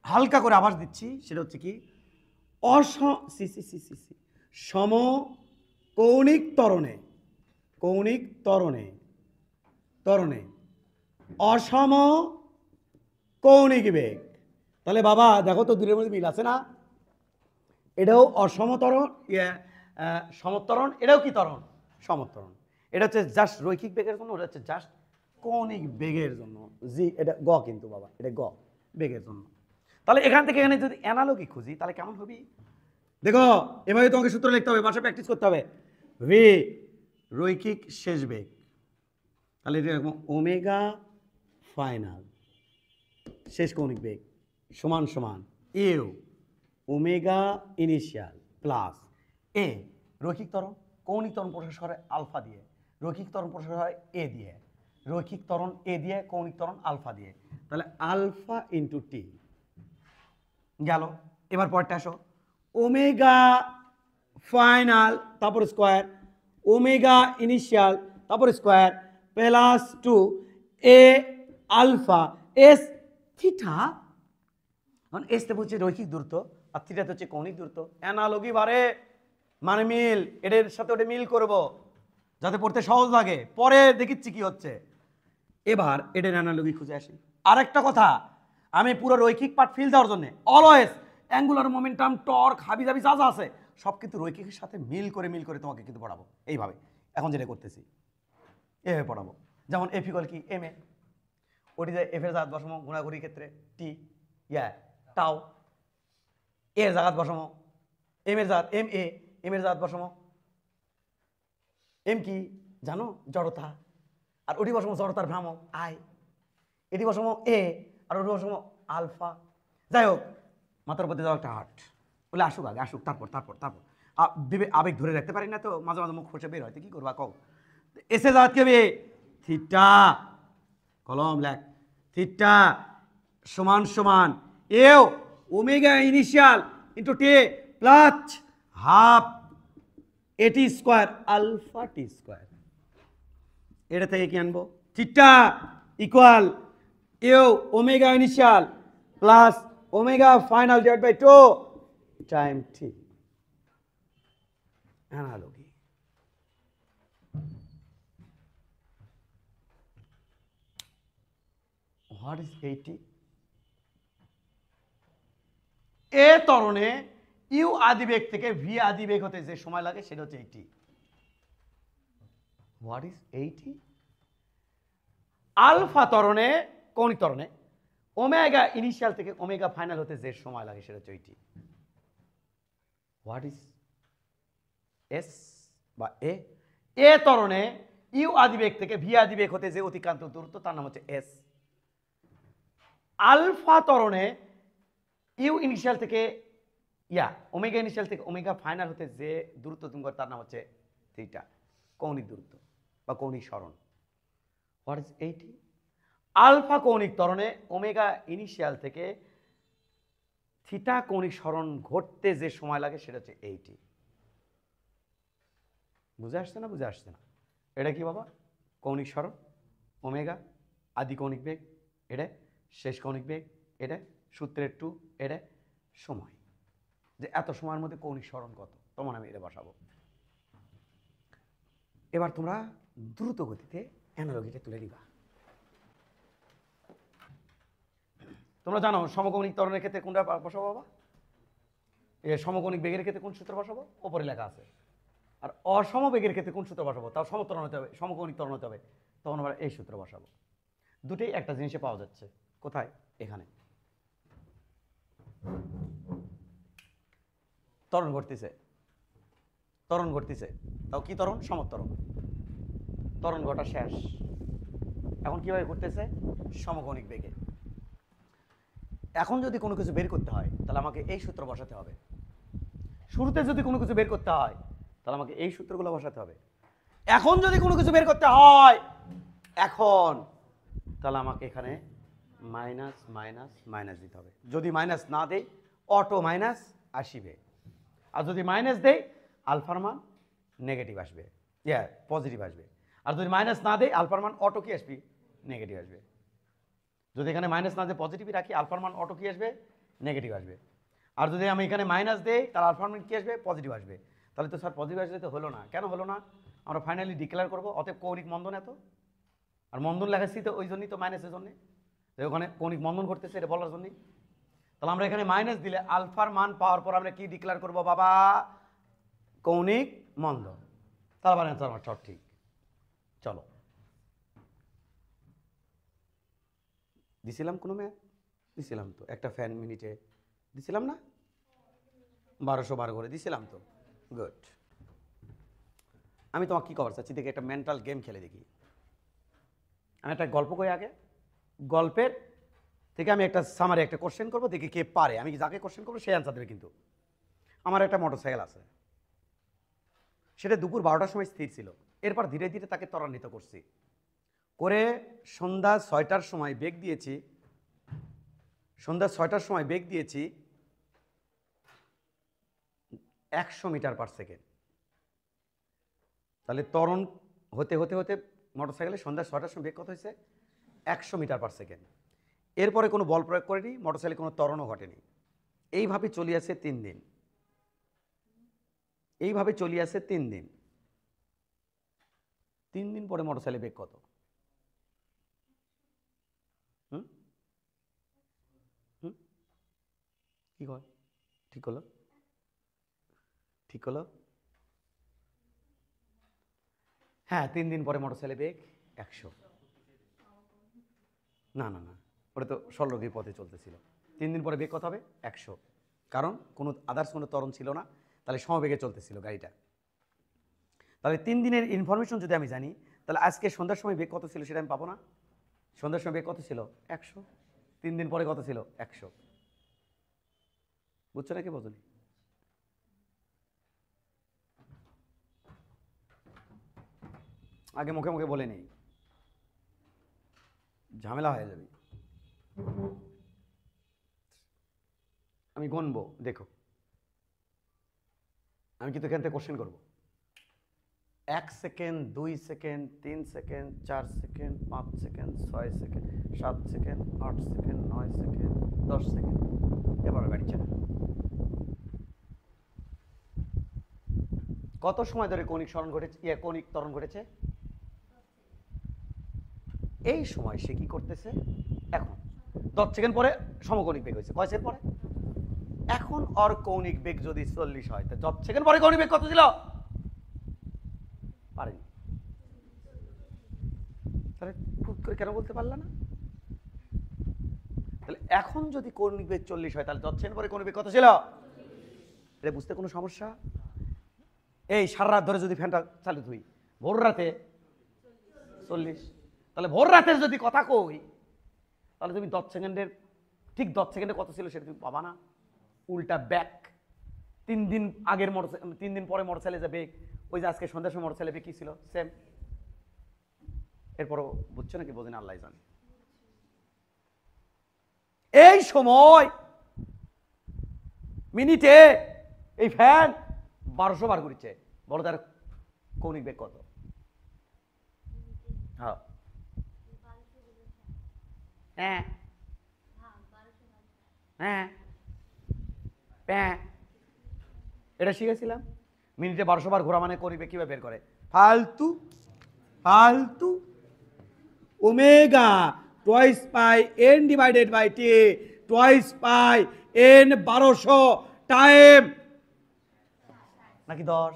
হালকা করে আভাস দিচ্ছি, সেটা হচ্ছে কি সমকৌণিক ত্বরণে, কৌণিক ত্বরণে ত্বরণে অসম কৌণিক বেগ। তাহলে বাবা দেখো তো দূরের মধ্যে মিল আছে না? এটাও অসমতরণ, সমত্বরণ, এটাও কি ত্বরণ? সমত্বরণ। এটা হচ্ছে জাস্ট রৈখিক বেগের জন্য, ওটা হচ্ছে জাস্ট কৌণিক বেগের জন্য। জি, এটা গ কিন্তু বাবা, এটা গ বেগের জন্য। তাহলে এখান থেকে এখানে যদি অ্যানালজি খুঁজি তাহলে কেমন হবে? দেখো এভাবে তোমাকে সূত্র লিখতে হবে, বাসায় প্র্যাকটিস করতে হবে। ভি রৈখিক শেষ বেগ, তাহলে এটা এরকম ওমেগা ফাইনাল শেষ কৌণিক বেগ সমান সমান ইউ ওমেগা ইনিশিয়াল প্লাস এ রৈখিক ত্বরণ, কৌণিক ত্বরণ প্রকাশ হয় আলফা দিয়ে, রৈখিক ত্বরণ প্রকাশ হয় এ দিয়ে, রৈখিক ত্বরণ এ দিয়ে, কৌণিক ত্বরণ আলফা দিয়ে। তাহলে আলফা ইন্টু টি গেল। এবার পরটা আসো, ওমেগা ফাইনাল তারপর স্কোয়ার, ওমেগা ইনিশিয়াল তারপর স্কোয়ার প্লাস 2 এ আলফা এস থিটা। মানে এসতে বলছে রৈখিক দূরত্ব আর থিটাতে হচ্ছে কৌণিক দূরত্ব। অ্যানালগি বারে মানে মিল, এদের সাথে ওটা মিল করব যাতে পড়তে সহজ লাগে, পরে দেখিচ্ছি কি হচ্ছে। এবার এদের অ্যানালগি খুঁজে আসি। আর একটা কথা, আমি পুরো রৈখিক পার্ট ফিল দেওয়ার জন্য অলওয়েজ অ্যাঙ্গুলার মোমেন্টাম, টর্ক, হাবিজাবি যা যা আছে সব কিন্তু রৈখিকের সাথে মিল করে তোমাকে কিন্তু পড়াবো এইভাবে। এখন যেটা করতেছি এভাবে পড়াবো। যেমন এফ ইকুয়াল কি এম এ, ওটি যায় এফ এর জায়গা বসামো গুণাগুণির ক্ষেত্রে টি টাও, এর জায়গা বসামো এম এর জায়গা এম এ, এম এর জায়গা বসামো এম কি জানো? জড়তা। আর ওটি বসামো জড়তার ভ্রামক আই, এটি বসামো এ, আর ওটি বসামো আলফা। যাই হোক, মাথার উপর দেওয়া একটা হাট বলে আসুক, আগে আসুক, তারপর তারপর তারপর আবেগ ধরে রাখতে পারি না তো, মাঝে মাঝে মুখ খসে বের হয়, কি করবা কও? এসে যাওয়াত কে বে থিটা, কলম লেখ, থিটা সমান সমান এও omega initial into t plus half এটি স্কোয়ার আলফা টি স্কোয়ার। এটা থেকে কি আনবো? থিটা ইকুয়াল এও omega initial plus omega final divide by 2 time t. Analogy. What is 80? এ ত্বরণে ইউ আদিবেগ থেকে ভি আদিবেগ হতে যে সময় লাগে সেটা হচ্ছে 80। What is 80? আলফা ত্বরণে, কৌণিক ত্বরণে ওমেগা ইনিশিয়াল থেকে ওমেগা ফাইনাল হতে যে সময় লাগে সেটা হচ্ছে 80। হোয়াট ইজ এস বা এ? এ ত্বরণে ইউ আদিবেগ থেকে ভি আদিবেগ হতে যে অতিক্রান্ত দূরত্ব তার নাম হচ্ছে এস। আলফা ত্বরণে ইউ ইনিশিয়াল থেকে ওমেগা ইনিশিয়াল থেকে ওমেগা ফাইনাল হতে যে দূরত্ব তুমি করে তার নাম হচ্ছে থিটা, কৌণিক দূরত্ব বা কৌণিক সরণ। What is 80? আলফা কৌণিক ত্বরণে ওমেগা ইনিশিয়াল থেকে থিটা কৌণিক সরণ ঘটতে যে সময় লাগে সেটা হচ্ছে 80। বুঝে আসছে না? বুঝে আসছে না? এটা কি বাবা? কৌণিক সরণ, ওমেগা আদি কৌণিক বেগ, এটা শেষ কৌণিক বেগ, এটা সূত্রের 2, এটা সময়, যে এত সময়ের মধ্যে কৌণিক সরণ কত, তোমার আমি এটা বসাবো। এবার তোমরা দ্রুত গতিতে অ্যানালজিটা তুলে দিবা। তোমরা জানো সমকৌণিক ত্বরণের ক্ষেত্রে কোনটা বসাবো বাবা? সমকৌণিক বেগের ক্ষেত্রে কোন সূত্র বসাবো? ওপরে লেখা আছে। আর অসমবেগের ক্ষেত্রে কোন সূত্র বসাবো? তাও সমত্বরণ হতে হবে, সমকৌণিক ত্বরণ হতে হবে। তখন আবার এই সূত্র বসাবো। দুটোই একটা জিনিসে পাওয়া যাচ্ছে। কোথায়? এখানে ত্বরণ ঘটতেছে, ত্বরণ ঘটতেছে। তাও কি ত্বরণ? সমত্বরণ। ত্বরণ ঘটা শেষ। এখন কিভাবে ঘটতেছে? সমকৌণিক বেগে। এখন যদি কোনো কিছু বের করতে হয় তাহলে আমাকে এই সূত্র বসাতে হবে। শুরুতে যদি কোনো কিছু বের করতে হয় তাহলে আমাকে এই সূত্রগুলো বসাতে হবে। এখন যদি কোনো কিছু বের করতে হয় এখন, তাহলে আমাকে এখানে মাইনাস মাইনাস মাইনাস দিতে হবে। যদি মাইনাস না দেই অটো মাইনাস আসবে, আর যদি মাইনাস দেই আলফার মান নেগেটিভ আসবে, পজিটিভ আসবে। আর যদি মাইনাস না দেই আলফার মান অটো কি আসবে? নেগেটিভ আসবে। যদি এখানে মাইনাস না দিয়ে পজিটিভ রাখি আলফার মান অটো কি আসবে? নেগেটিভ আসবে। আর যদি আমি এখানে মাইনাস দেই তাহলে আলফার মান কি আসবে? পজিটিভ আসবে। তাহলে তো স্যার পজিটিভ আসলে তো হলো না। কেন হলো না? আমরা ফাইনালি ডিক্লেয়ার করবো অতএব কৌণিক মন্দন এত, আর মন্দন লেখাচ্ছি তো ওই জন্যই তো মাইনাসের জন্যে, ওখানে কৌণিক মন্দন ঘটতেছে এটা বলার জন্যই। তাহলে আমরা এখানে মাইনাস দিলে আলফার মান পাওয়ার পর আমরা কি ডিক্লেয়ার করবো বাবা? কৌণিক মন্দন। তার মানে আমার সব ঠিক। চলো, দিছিলাম কোনো ম্যাথ? দিছিলাম তো, একটা ফ্যান মিনিটে দিছিলাম না? 1200 বার করে দিছিলাম তো। গুড। আমি তোমাকে কি খবর চাচ্ছি দেখি, একটা মেন্টাল গেম খেলে দেখি। আমি একটা গল্প কই আগে, গল্পের থেকে আমি একটা সামারি একটা কোশ্চেন করবো, দেখি কে পারে। আমি যাকে কোশ্চেন করবো সে অ্যান্সার দেবে। কিন্তু আমার একটা মোটরসাইকেল আছে, সেটা দুপুর 12টার সময় স্থির ছিল। এরপর ধীরে ধীরে তাকে ত্বরান্বিত করছি করে সন্ধ্যা 6টার সময় বেগ দিয়েছি, সন্ধ্যা 6টার সময় বেগ দিয়েছি 100 মিটার পার সেকেন্ড। তাহলে ত্বরণ হতে হতে হতে মোটরসাইকেলে সন্ধ্যা 6টার সময় বেগ কত হয়েছে? 100 মিটার পার সেকেন্ড। এরপরে কোনো বল প্রয়োগ করেনি, মোটরসাইকেলে কোনো ত্বরণও ঘটেনি। এইভাবে চলিয়াছে 3 দিন। এইভাবে চলিয়াছে 3 দিন। 3 দিন পরে মোটরসাইকেলের বেগ কত? কি কয়? ঠিক হলো? ঠিক হলো? হ্যাঁ, 3 দিন পরে মোটরসাইকেলের বেগ 100। না না না, ওটা তো সরলরেখার পথে চলতেছিল। 3 দিন পরে বেগ কত হবে? 100। কারণ কোনো আদার্স কোনো ত্বরণ ছিল না, তাহলে সমবেগে চলতেছিল গাড়িটা। তাহলে 3 দিনের ইনফরমেশন যদি আমি জানি, তাহলে আজকে সন্ধ্যার সময় বেগ কত ছিল সেটা আমি পাবো না? সন্ধ্যার সময় বেগ কত ছিল? 100। 3 দিন পরে কত ছিল? 100। বুঝছো নাকি বোঝনি? আগে মুখে মুখে বলে নেই, ঝামেলা হয়ে যাবে। আমি গুনবো, দেখো আমি কিন্তু এখান থেকে কোশ্চেন করবো। 1 second, 2 second, 3 second, 4 second, 5 second, 6 second, 7 second, 8 second, 9 second, 10 second. এবার গাড়ি চালা। কত সময় ধরে কৌণিক সরণ ঘটেছে, কৌণিক ত্বরণ ঘটেছে? এই সময় সে কি করতেছে? এখন 10 সেকেন্ড পরে সমকৌণিক বেগ হয়েছে। কয় সেকেন্ড পরে? এখন ওর কৌণিক বেগ যদি 40 হয়, তো 10 সেকেন্ড পরে কৌণিক বেগ কত ছিল? পারেনি। তাহলে কেন বলতে পারলা না? তাহলে এখন যদি কৌণিক বেগ 40 হয়, তাহলে 10 সেকেন্ড পরে কৌণিক বেগ কত ছিল? এটা বুঝতে কোনো সমস্যা? এই সারা রাত ধরে যদি ফ্যানটা চালু তুই, ভোর রাতে 40, তাহলে ভোর রাতের যদি কথা কই, তাহলে তুমি 10 সেকেন্ডের ঠিক 10 সেকেন্ডে কত ছিল সেটা তুমি পাবা না। উল্টা ব্যাক 3 দিন আগের মোটর, 3 দিন পরে মোটরসাইকেলে যে বেগ, ওই যে আজকে সন্ধ্যার সময় মোটরসাইকেলে বেগ কি ছিল? সেম। এরপরও বুঝছো নাকি বোঝেন? আল্লাহ জানে। এই সময় মিনিটে এই ফ্যান 1200 বার ঘুরছে। বলো তার কৌণিক বেগ কত? হ্যাঁ হ্যাঁ হ্যাঁ হ্যাঁ, এটা শিখেছিলাম। মিনিটে 1200 বার ঘোরা মানে কৌণিক বেগ কিভাবে বের করে? ফালতু ফালতু omega twice pi N divided by T, twice pi N 1200 time নাকি 10?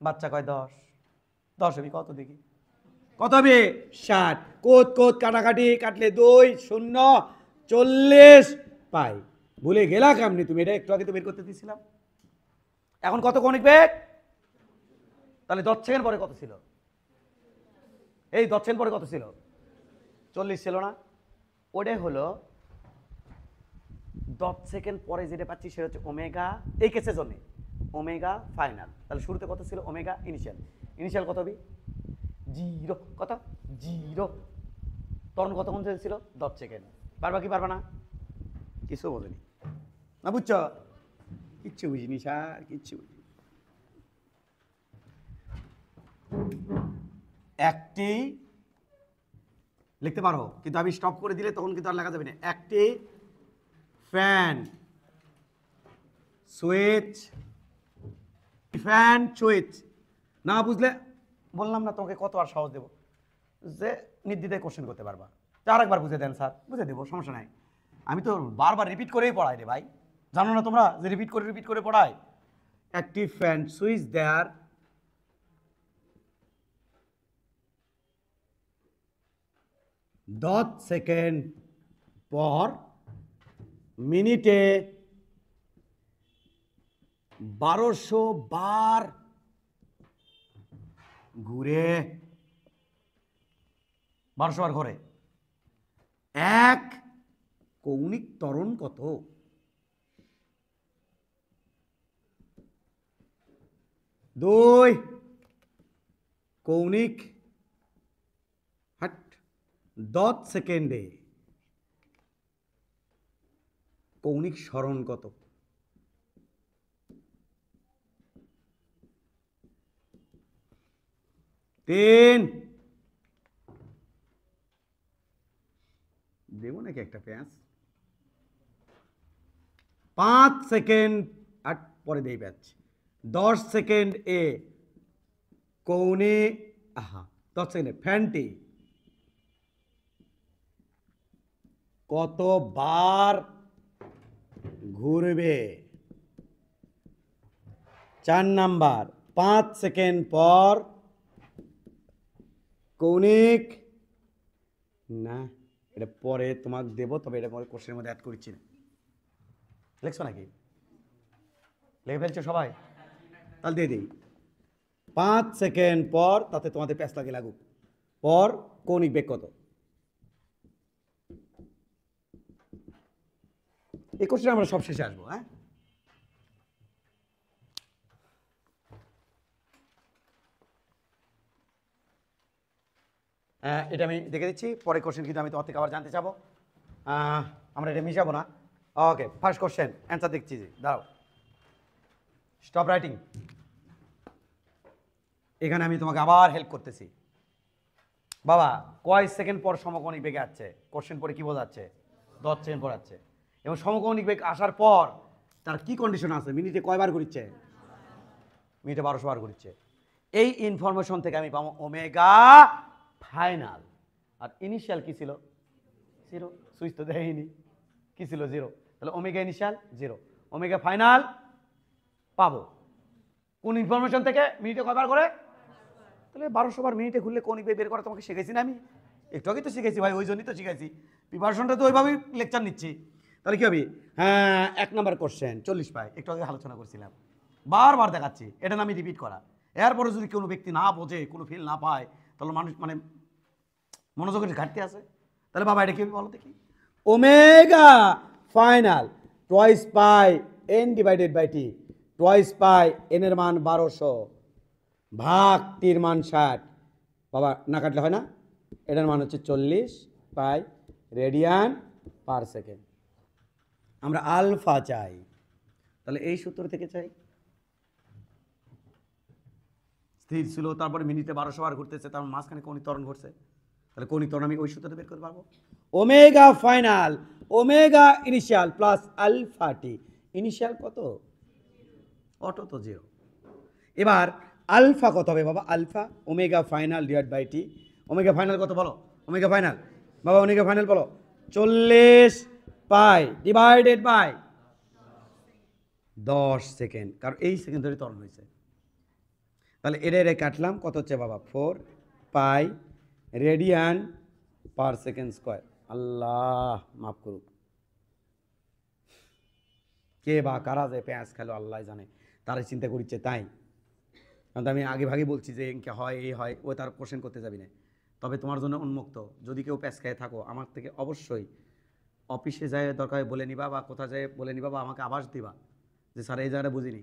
বাচ্চা কয় 10? 10 আমি কত দেখি? কত হবে 60, কোত কোত কাটাকাটি কাটলে 2 0 40 পাই। ভুলে গেলা কেমনি তুমি? এটা একটু আগে তো বের করতে দিয়েছিলাম। এখন কত কৌণিক বেগ? তাহলে 10 সেকেন্ড পরে কত ছিল? এই 10 সেকেন্ড পরে কত ছিল? 40 ছিল না? ওটাই হলো 10 সেকেন্ড পরে যেটা পাচ্ছি সেটা হচ্ছে ওমেগা, এই কেসের জন্য ওমেগা ফাইনাল। তাহলে শুরুতে কত ছিল? Omega initial. ইনিশিয়াল কত হবে? 0। কত? 0। তখন কতক্ষণ ছিল? 10 সেকেন্ড। পারবা কি পারবা না? কিছু বোঝেনি না, বুঝছো? কিচ্ছু বুঝিনি স্যার, কিচ্ছু বুঝিনি। একটি লিখতে পারো, কিন্তু আমি স্টপ করে দিলে তখন কিন্তু আর লেখা যাবে না। একটি ফ্যান সুইচ, ফ্যান সুইচ না বুঝলে বললাম না তোমাকে কত আর সহজ দেবো যে নির্দ্বিধায় কোশ্চেন করতে পারবা। আর একবার বুঝে দেন স্যার, বুঝে দেবো, সমস্যা নাই। আমি তো বারবার রিপিট করেই পড়াই রে ভাই, জানো না তোমরা যে রিপিট করে পড়াই। অ্যাক্টিভ ফ্যান সুইচ দেয়ার 10 সেকেন্ড পর মিনিটে 1200 বার ঘুরে, 1200 বার ঘুরে। এক কৌণিক ত্বরণ কত? দুই কৌণিক 10 সেকেন্ডে কৌণিক সরণ কত? তিন দেব নাকি একটা পেঁয়াজ? 5 সেকেন্ড আর পরে দেই প্যাঁচ। 10 সেকেন্ড এ কৌণিক 10 সেকেন্ডে ফ্যানটি কতবার ঘুরবে? 4 নাম্বার 5 সেকেন্ড পর কৌণিক, না এটা পরে তোমাকে দেবো, তবে এটা পরে কোশ্চেনের মধ্যে অ্যাড করছি না। লিখছো নাকি? লিখে ফেলছো সবাই? তাহলে দিয়ে দিই 5 সেকেন্ড পর, তাতে তোমাদের প্যাঁচ লাগে লাগুক, পর কৌণিক বেগ কত? এই কোশ্চেন আমরা সব শেষে আসবো। হ্যাঁ, এটা আমি দেখে দিচ্ছি, পরে কোশ্চেন কিন্তু আমি তোমার থেকে আবার জানতে চাবো। আমরা এটা মিশাবো না। ওকে, ফার্স্ট কোশ্চেন অ্যান্সার দেখছি। দাঁড়াও, স্টপ রাইটিং। এখানে আমি তোমাকে আবার হেল্প করতেছি। বাবা, কয় সেকেন্ড পর সমকৌণিক বেগে আসছে? কোশ্চেন পরে কি বোঝাচ্ছে? 10 সেকেন্ড পর আসছে। এবং সমকৌণিক বেগ আসার পর তার কি কন্ডিশন আছে? মিনিটে কয়বার ঘুরছে? মিনিটে 1200 বার ঘুরছে। এই ইনফরমেশন থেকে আমি পাবো ওমেগা ফাইনাল। আর ইনিশিয়াল কি ছিল? 0। সুইচ তো দেয়নি, কি ছিল? 0। তাহলে ওমেগা ইনিশিয়াল 0, ওমেগা ফাইনাল পাবো কোন ইনফরমেশন থেকে? মিনিটে কয়বার করে? তাহলে 1200 বার মিনিটে ঘুরলে কোন বের করা তোমাকে শিখেছি না আমি? একটু আগে তো শিখেছি ভাই, ওই জন্যই তো শিখেছি। প্রিপারেশনটা তো ওইভাবেই লেকচার নিচ্ছি। তাহলে কি হবে? হ্যাঁ, 1 নম্বর কোশ্চেন 40 পাই, একটু আগে আলোচনা করছিলাম, বারবার দেখাচ্ছি, এটা আমি রিপিট করা। এরপরে যদি কোনো ব্যক্তি না বোঝে, কোনো ফিল না পায়, তাহলে মানুষ মানে মনোযোগের ঘাটতি আছে। তাহলে বাবা এটা কি হবে বলো দেখি? Omega final twice pi N divided by T, twice pi N এর মান 1200 ভাগ টির মান 60। বাবা না কাটলে হয় না? এটার মান হচ্ছে 40 পাই রেডিয়ান পার সেকেন্ড। আমরা আলফা চাই, তাহলে এই সূত্র থেকে চাই। স্থির ছিল, তারপরে মিনিটে 1200 বার ঘুরতেছে, তার মাঝখানে কৌণিক ত্বরণ ঘটছে। তাহলে কৌণিক ত্বরণ আমি ওই সূত্রতে বের করতে পারবো। Omega final omega initial plus alpha টি। ইনিশিয়াল কত? অটো তো 0। এবার আলফা কত হবে বাবা? Alpha omega final divide by T. Omega final কত বলো? ওমেগা ফাইনাল বাবা, ওমেগা ফাইনাল বলো। 40 পাই ডিভাইডেড বাই 10 সেকেন্ড, কারণ এই সেকেন্ড ধরে ত্বরণ হয়েছে। তাহলে এটা কাটলাম, কত হচ্ছে বাবা? 4 pi radian per second square. আল্লাহ মাফ করুক, কে বা কারা যে পেঁয়াজ খেলো আল্লাহ জানে, তারা চিন্তা করিচ্ছে তাই। কারণ আমি আগে ভাগে বলছি যে এনকে হয় এই হয়, ও তার কোশ্চেন করতে যাবি না। তবে তোমার জন্য উন্মুক্ত, যদি কেউ পেঁয়াজ খেয়ে থাকো আমার থেকে অবশ্যই অফিসে যায় দরকার বলে নিবা, বা কোথায় যায় বলে নিবা, বা আমাকে আভাস দিবা যে স্যার এই জায়গাটা বুঝিনি।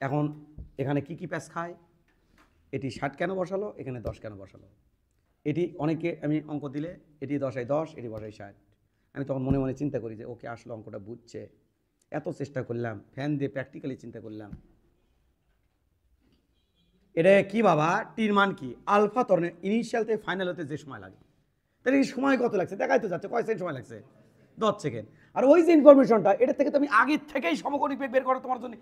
এখন এখানে কি কি প্যাঁচ খায়, এটি 60 কেন বসালো, এখানে 10 কেন বসালো, এটি অনেকে আমি অঙ্ক দিলে এটি 10 10, এটি বসাই 60। আমি তখন মনে মনে চিন্তা করি যে ওকে আসলে অঙ্কটা বুঝছে, এত চেষ্টা করলাম, ফ্যান দিয়ে প্র্যাকটিক্যালি চিন্তা করলাম। এটা কি বাবা, টির মান কি, আলফা তরণের ইনিশিয়াল থেকে ফাইনাল হতে যে সময় লাগে, তাহলে এই সময় কত লাগছে দেখাই তো যাচ্ছে, কয় সেকেন্ড সময় লাগছে, 10 সেকেন্ড। আর ওই যে ইনফরমেশনটা, এটা থেকে তো আমি আগের থেকেই সমকোণিক বেগ বের করা তোমার জন্য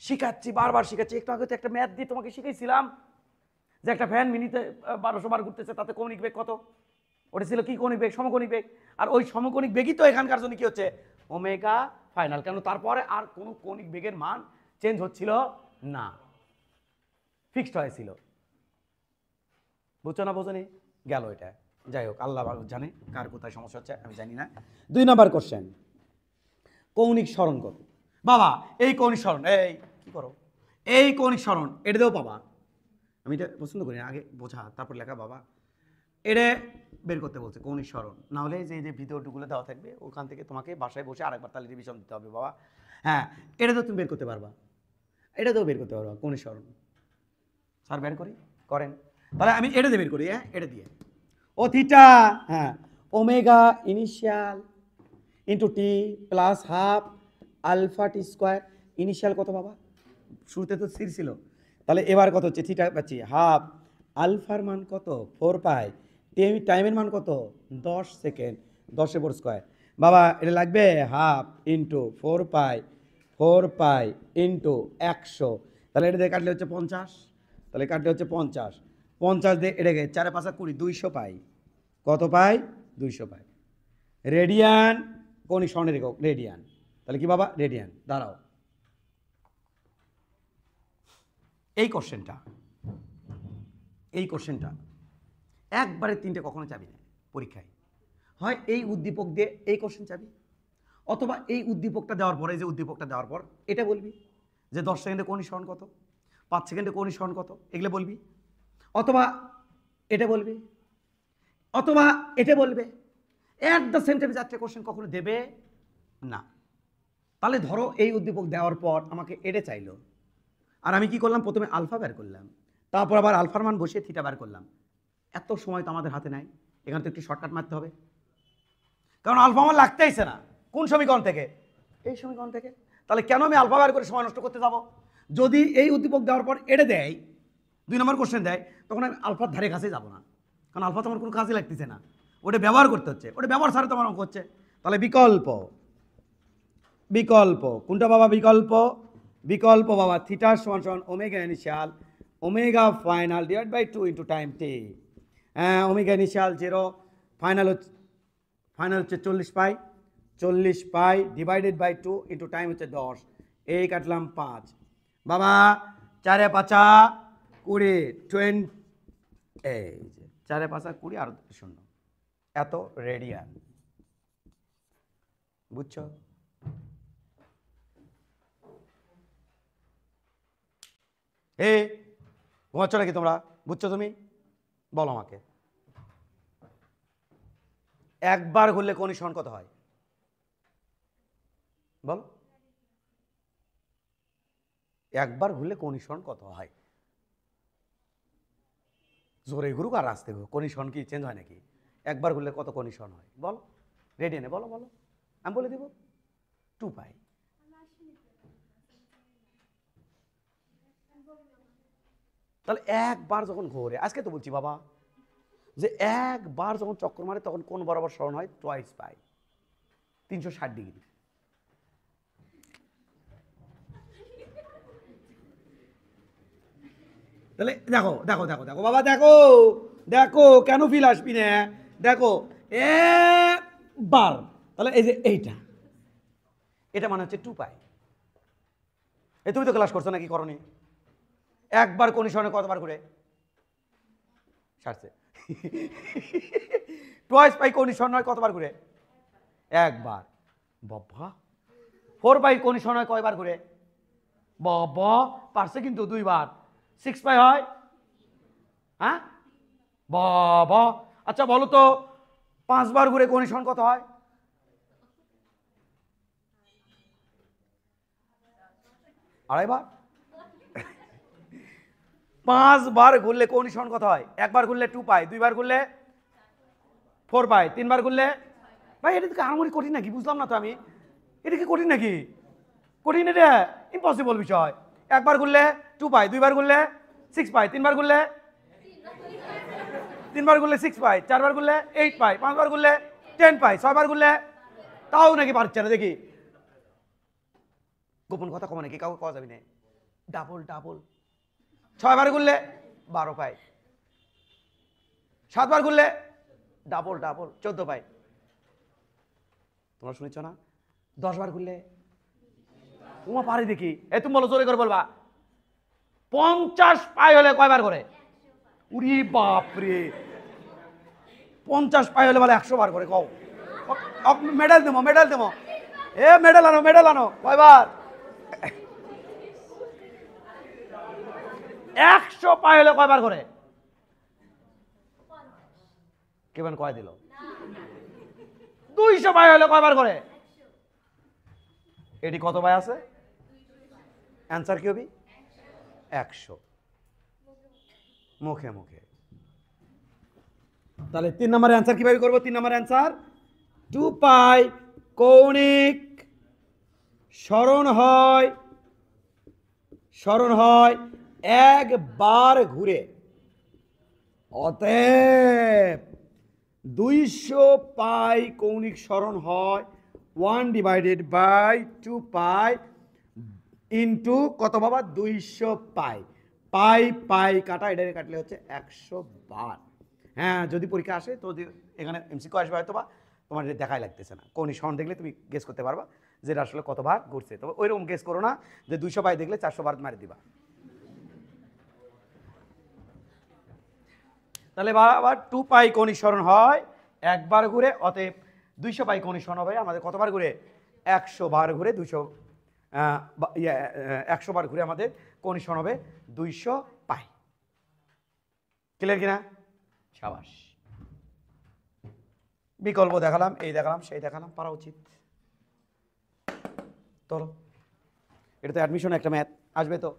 শিখাচ্ছি, বারবার শিখাচ্ছি। একটু আগে তো একটা ম্যাথ দিয়ে তোমাকে শিখাইছিলাম যে একটা ফ্যান মিনিটে 1200 বার ঘুরতেছে, তাতে কৌণিক বেগ কত, ওটা ছিল কি কৌণিক বেগ, সমকোণিক বেগ। আর ওই সমকোণিক বেগই তো এখানকার জন্য কি হচ্ছে, ওমেগা ফাইনাল। কেন, তারপরে আর কোনো কৌণিক বেগের মান চেঞ্জ হচ্ছিল না, ফিক্সড হয়েছিল। বুঝছো না, বোঝনি, গেল এটা। যাই হোক, আল্লাহ জানে কার কোথায় সমস্যা হচ্ছে, আমি জানি না। 2 নম্বর কোশ্চেন, কৌণিক সরণ কত। বাবা এই কৌণিক সরণ, এই কি করো, এই কৌণিক সরণ এটা দিয়েও পাবা, আমি এটা পছন্দ করি না, আগে বোঝা তারপর লেখা। বাবা এটা বের করতে বলছে কৌণিক সরণ, না হলে যে যে ভিডিওগুলো দেওয়া থাকবে ওখান থেকে তোমাকে বাসায় বসে আরেকবার তাহলে রিভিশন দিতে হবে বাবা। হ্যাঁ, এটা তো তুমি বের করতে পারবা, এটা তো বের করতে পারবা কৌণিক সরণ। স্যার বের করি, করেন, তাহলে আমি এটা দিয়ে বের করি। হ্যাঁ, এটা দিয়ে ও থিটা, হ্যাঁ, omega initial into t plus half alpha t square. Initial কত বাবা, শুরুতে তো স্থির ছিল, তাহলে এবার কত হচ্ছে, থিটা পাচ্ছি হাফ, আলফার মান কত 4 পাই, টাইমের মান কত 10 সেকেন্ড, 10 এর স্কোয়ার। বাবা এটা লাগবে হাফ ইন্টু 4 পাই ইন্টু 100, তাহলে এটা দিয়ে কাটলে হচ্ছে 50, তাহলে কাটলে হচ্ছে 50, 50 দিয়ে এটাকে 4 5 20, 200 পাই, কত পাই 200 পাই। রেডিয়ান কৌণিক সরণের একক রেডিয়ান, তাহলে কি বাবা রেডিয়ান। দাঁড়াও, এই কোশ্চেনটা একবারে 3টে কখনো চাবি না পরীক্ষায়, হয় এই উদ্দীপক দিয়ে এই কোশ্চেন চাবি, অথবা এই উদ্দীপকটা দেওয়ার পরে, যে উদ্দীপকটা দেওয়ার পর এটা বলবি যে 10 সেকেন্ডে কৌণিক সরণ কত, 5 সেকেন্ডে কৌণিক সরণ কত, এগুলো বলবি, অথবা এটা বলবি, অথবা এটা বলবে। অ্যাট দ্য সেম টাইমে 4টে কোশ্চেন কখনো দেবে না। তাহলে ধরো এই উদ্দীপক দেওয়ার পর আমাকে এটা চাইলো, আর আমি কি করলাম, প্রথমে আলফা বের করলাম, তারপর আবার আলফার মান বসিয়ে থিটা বের করলাম। এত সময় তো আমাদের হাতে নাই, এখানে তো একটু শর্টকাট মারতে হবে, কারণ আলফা আমার লাগতেইছে না। কোন সমীকরণ থেকে, এই সমীকরণ থেকে। তাহলে কেন আমি আলফা বের করে সময় নষ্ট করতে যাব? যদি এই উদ্দীপক দেওয়ার পর এটা দেয়, 2 নম্বর কোশ্চেন দেয়, তখন আমি আলফার ধারে কাছে যাব না, কারণ আলফা তো আমার কোনো কাজে লাগতেছে না, ওটা ব্যবহার করতে হচ্ছে, ওটা ব্যবহার ছাড়া তো আমার অঙ্ক হচ্ছে। তাহলে বিকল্প, কোনটা বাবা, বিকল্প বাবা, থিটা সমান সমান omega initial omega final divide by 2 into time t. হ্যাঁ, ওমেগা ইনিশিয়াল 0, ফাইনাল হচ্ছে 40 pi divided by 2 into time হচ্ছে 10, এই কাটলাম 5। বাবা 4 5 20, 20, এই যে 4 5 20 আর 0, এত রেডিয়ান। বুঝছো? ঘুমাচ্ছ নাকি তোমরা? বুঝছো তুমি? বলো আমাকে, একবার ঘুরলে কৌণিক সরণ কত হয় বল? একবার ঘুরলে কৌণিক সরণ কত হয়? জোরে ঘুরুক আর আস্তে ঘুরুক, কৌণিক সরণ কি চেঞ্জ হয় নাকি? একবার ঘুরলে কত কৌণিক সরণ হয় বল? রেডিয়ানে বলো, আমি বলে দিব 2 পাই। তাহলে একবার যখন ঘোরে, আজকে তো বলছি বাবা যে একবার যখন চক্কর মারে তখন কোন বরাবর সরণ হয়, টুয়াইস পাই, 360 ডিগ্রি। তাহলে দেখো দেখো দেখো দেখো বাবা, দেখো দেখো, কেন ফিল আসবি না, দেখো একবার, তাহলে এই যে এটা মানে হচ্ছে 2 পাই। তুমি তো ক্লাস করছো নাকি করনি? একবার কোন সরণে কতবার ঘুরে সারছে? টোয়াইস পাই কৌণিক সমন্বয় কতবার ঘুরে? একবার। বাবা 4 পাই কৌণিক সমন্বয় কয়বার ঘুরে? বাবা পারছে কিন্তু 2 বার। 6 পাই হয়? হ্যাঁ বাবা। আচ্ছা বলো তো 5 বার ঘুরে কৌণিক সমন্বয় কত হয়? আড়াইবার। 5 বার ঘুরলে কৌণিক সমন্বয় কত হয়? একবার ঘুরলে 2 পাই, 2 বার ঘুরলে 4 পাই, 3 বার ঘুরলে ভাই এটা কি আহামরি কঠিন নাকি? বুঝলাম না তো আমি। এটা কি কঠিন নাকি? কঠিন এটা ইম্পসিবল বিষয়। একবার ঘুরলে 2 পাই, 2 বার ঘুরলে 6 পাই, 3 বার ঘুরলে 6 পাই, 4 বার ঘুরলে 8 পাই, 5 বার ঘুরলে 10 পাই, 6 বার ঘুরলে তাও নাকি পারছে না দেখি। গোপন কথা কমে নাকি কাউকে পাওয়া যাবে না। ডাবল ডাবল 6 বার ঘুরলে 12 পাই, 7 বার ঘুরলে ডাবল ডাবল 14 পাই। তোমরা শুনেছ না? 10 বার ঘুরলে উমা পারি দেখি। তুমি বলো জোরে করে বলবা। 50 পাই হলে কয়বার করে? উরি বাপরে 50 পাই হলে বলে 100 বার করে কও। মেডেল দেবো মেডেল দেবো। মেডেল আনো মেডেল আনো। কয়বার? 100 পাই হলে কয়বার করে? কেমন কয় দিল? 200 পাই হলে কয়বার করে? এটি কত পাই আছে? অ্যান্সার কি হবে? 100 মুখে মুখে। তাহলে 3 নম্বরের অ্যান্সার কিভাবে করবো? 3 নম্বরের অ্যান্সার 2 পাই কৌণিক সরণ হয় একবার ঘুরে। অতএব 200 পাই কৌণিক সরণ হয় 1/2 পাই ইন্টু কত বাবা? 200 পাই। পাই পাই কাটা, এটা কাটলে হচ্ছে 100 বার। হ্যাঁ যদি পরীক্ষা আসে তো এখানে এমসিকিউ আসবে হয়তো, বা তোমার এটা দেখাই লাগতেছে না। কৌণিক সরণ দেখলে তুমি গেস করতে পারবা যেটা আসলে কতবার ঘুরছে। তবে ওইরকম গেস করো না যে 200 পাই দেখলে 400 বার মারি দিবা। তাহলে আবার 2 পাই কৌণিক সরণ হয় একবার ঘুরে। অতএব 200 পাই কৌণিক সরণ হবে আমাদের কতবার ঘুরে? 100 বার ঘুরে। 100 বার ঘুরে আমাদের কৌণিক সরণ হবে 200 পাই। ক্লিয়ার কিনা? সাবাস। বিকল্প দেখালাম, এই দেখালাম, সেই দেখালাম, পারা উচিত। চলো এটা তো অ্যাডমিশন একটা ম্যাথ আসবে তো।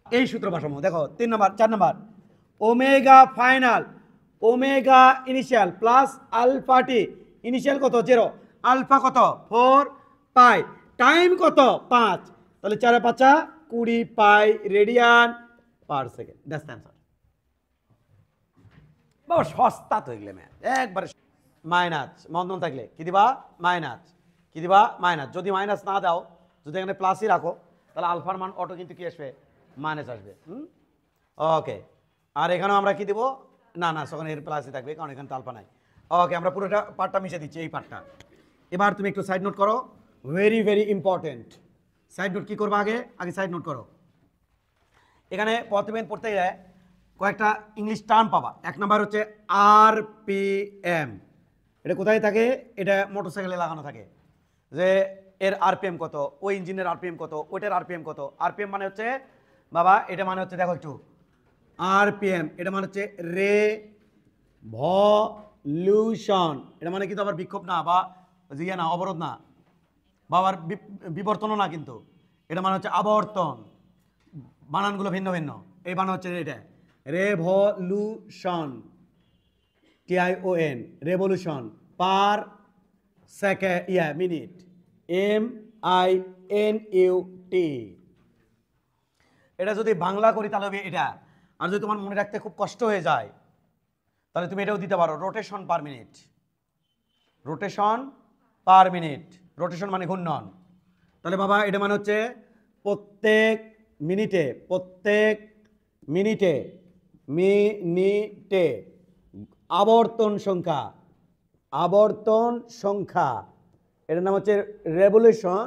এই সূত্র ভারসাম্য দেখো 3 number 4 number omega final omega initial plus alpha টি ইনিশিয়াল কত? 0, আলফা কত? 4 পাই, টাইম কত? 5। তাহলে 4 5 20 পাই radian per second. That's the answer. বাবা সস্তা তো এগুলো ম্যাথ একবারে। মাইনাস বন্ধন থাকলে কি দিবা? মাইনাস। কি দিবা? মাইনাস। যদি মাইনাস না দাও, যদি এখানে প্লাসই রাখো, তাহলে আলফার মান অটো কিন্তু কি আসবে? মাইনাস আসবে। ওকে। আর এখানেও আমরা কি দেবো? না না তখন এর প্লাসই থাকবে, কারণ এখানে তো আলফা নাই। ওকে আমরা পুরোটা পার্টটা মিশে দিচ্ছি, এই পার্টটা। এবার তুমি একটু সাইড নোট করো, very very important. Side note কি করবো? আগে সাইড নোট করো। এখানে প্রথমে পড়তে যায় কয়েকটা ইংলিশ টার্ম পাবা। 1 নাম্বার হচ্ছে আরপিএম। এটা কোথায় থাকে? এটা মোটরসাইকেলে লাগানো থাকে, যে এর আরপিএম কত, ওই ইঞ্জিনের আরপিএম কত, ওইটার আরপিএম কত। আরপিএম মানে হচ্ছে বাবা, এটা মানে হচ্ছে দেখো একটু, আরপিএম এটা মানে হচ্ছে রেভলিউশন। এটা মানে কিন্তু আবার বিক্ষোভ না, বা ইয়ে না, অবরোধ না, বা আবার বিবর্তনও না, কিন্তু এটা মানে হচ্ছে আবর্তন। বানানগুলো ভিন্ন ভিন্ন। এই বানান হচ্ছে এটা revolution, TION, revolution, per second minute, MINUT। এটা যদি বাংলা করি তাহলে হবে এটা। আর যদি তোমার মনে রাখতে খুব কষ্ট হয়ে যায় তাহলে তুমি এটাও দিতে পারো, rotation per minute. Rotation per minute, rotation মানে ঘূর্ণন। তাহলে বাবা এটা মানে হচ্ছে প্রত্যেক মিনিটে মিনিটে আবর্তন সংখ্যা, এটার নাম হচ্ছে রেভলিউশন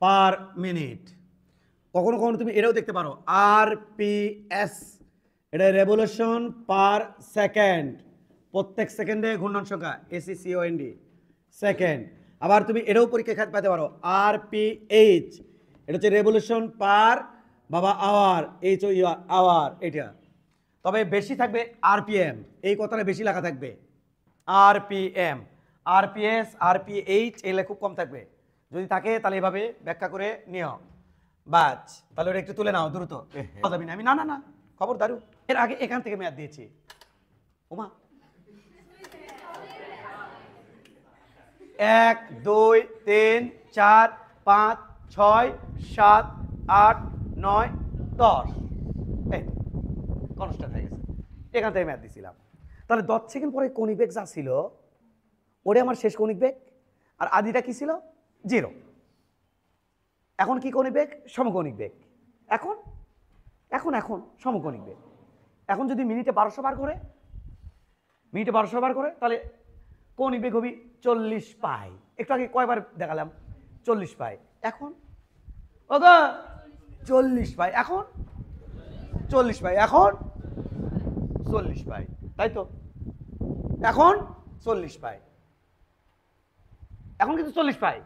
পার মিনিট। কখনো কখনো তুমি এটাও দেখতে পারো RPS, এটা রেভলিউশন পার সেকেন্ড, প্রত্যেক সেকেন্ডে ঘূর্ণন সংখ্যা, এসিসিওএনডি সেকেন্ড। আবার তুমি এটাও পরীক্ষা খাত পেতে পারো, আরপিএইচ, এটা হচ্ছে রেভলিউশন পার বাবা আওয়ার, এইচ ও আওয়ার এটা। তবে বেশি থাকবে আরপিএম, এই কথাটা বেশি লেখা থাকবে আরপিএম। আরপিএস আরপিএইচ এগুলো খুব কম থাকবে, যদি থাকে তাহলে এভাবে ব্যাখ্যা করে নিও বাস। তাহলে ওটা একটু তুলে নাও দ্রুত, যাবি না আমি, না না না খবর দারু। এর আগে এখান থেকে মেয়াদ দিয়েছি ওমা, 1 2 3 4 5 6 7 8 9 10, এই কনস্ট্যান্ট হয়ে গেছে, এখান থেকে ম্যাথ দিছিলাম। তাহলে 10 সেকেন্ড পরে কৌণিক বেগ যা ছিল ওটা আমার শেষ কৌণিক বেগ, আর আদিটা কি ছিল 0। এখন কি কৌণিক বেগ? সমকৌণিক বেগ। এখন এখন এখন সমকৌণিক বেগ। এখন যদি মিনিটে 1200 বার করে, মিনিটে 1200 বার করে, তাহলে কৌণিক বেগ হবে 40 পাই। একটু আগে কয়বার দেখালাম? 40 পাই। এখন ওগো 40 পাই, এখন 40 পাই, এখন 40 পাই, তাই তো? এখন 40 পাই, এখন কিন্তু 40 পাই।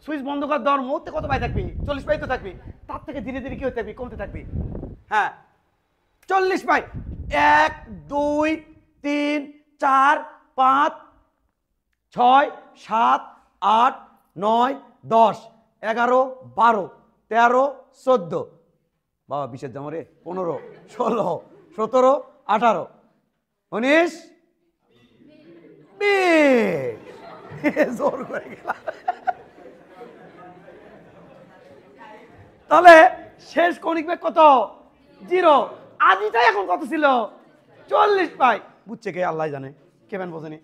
সুইচ বন্ধ করার দেওয়ার মুহূর্তে কত পাই থাকবি? 40 পাই তো থাকবি। তার থেকে ধীরে ধীরে কি হতে থাকবি? কমতে থাকবি। হ্যাঁ 40 পাই। 1 2 3 4 5 6 7 8 9 10 11 12 13 14, বাবা 20-এর জামরে 15 16 17 18 19 20, জোর করে গেলাম। তাহলে শেষ কৌণিক বেগ কত? 0। আদিটাই এখন কত ছিল? 40 পাই। বুঝছে কে? আল্লাহ জানে, কেমন বোঝেনি।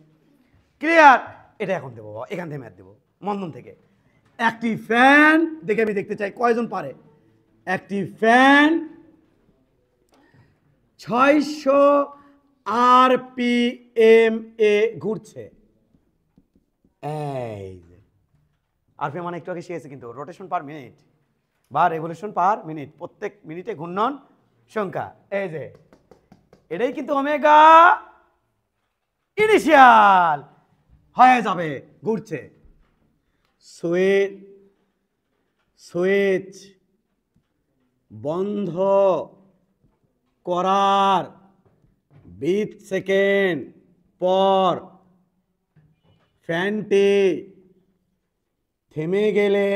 ক্লিয়ার? এটা এখন দেবো বাবা, এখান থেকে ম্যাথ দেবো মন্দন থেকে। একটি ফ্যান দেখে আমি দেখতে চাই কয়জন পারে। একটি ফ্যান 600 আরপিএম এ ঘুরছে। এই যে আরপিএম মানে একটু আগে শিখেছে কিন্তু রোটেশন পার মিনিট বা রেভলিউশন পার মিনিট, প্রত্যেক মিনিটে ঘূর্ণন সংখ্যা। এই যে এটাই কিন্তু ওমেগা ইনিশিয়াল হয়ে যাবে, ঘুরছে। সুইচ সুইচ বন্ধ করার 20 সেকেন্ড পর ফ্যানটি থেমে গেলে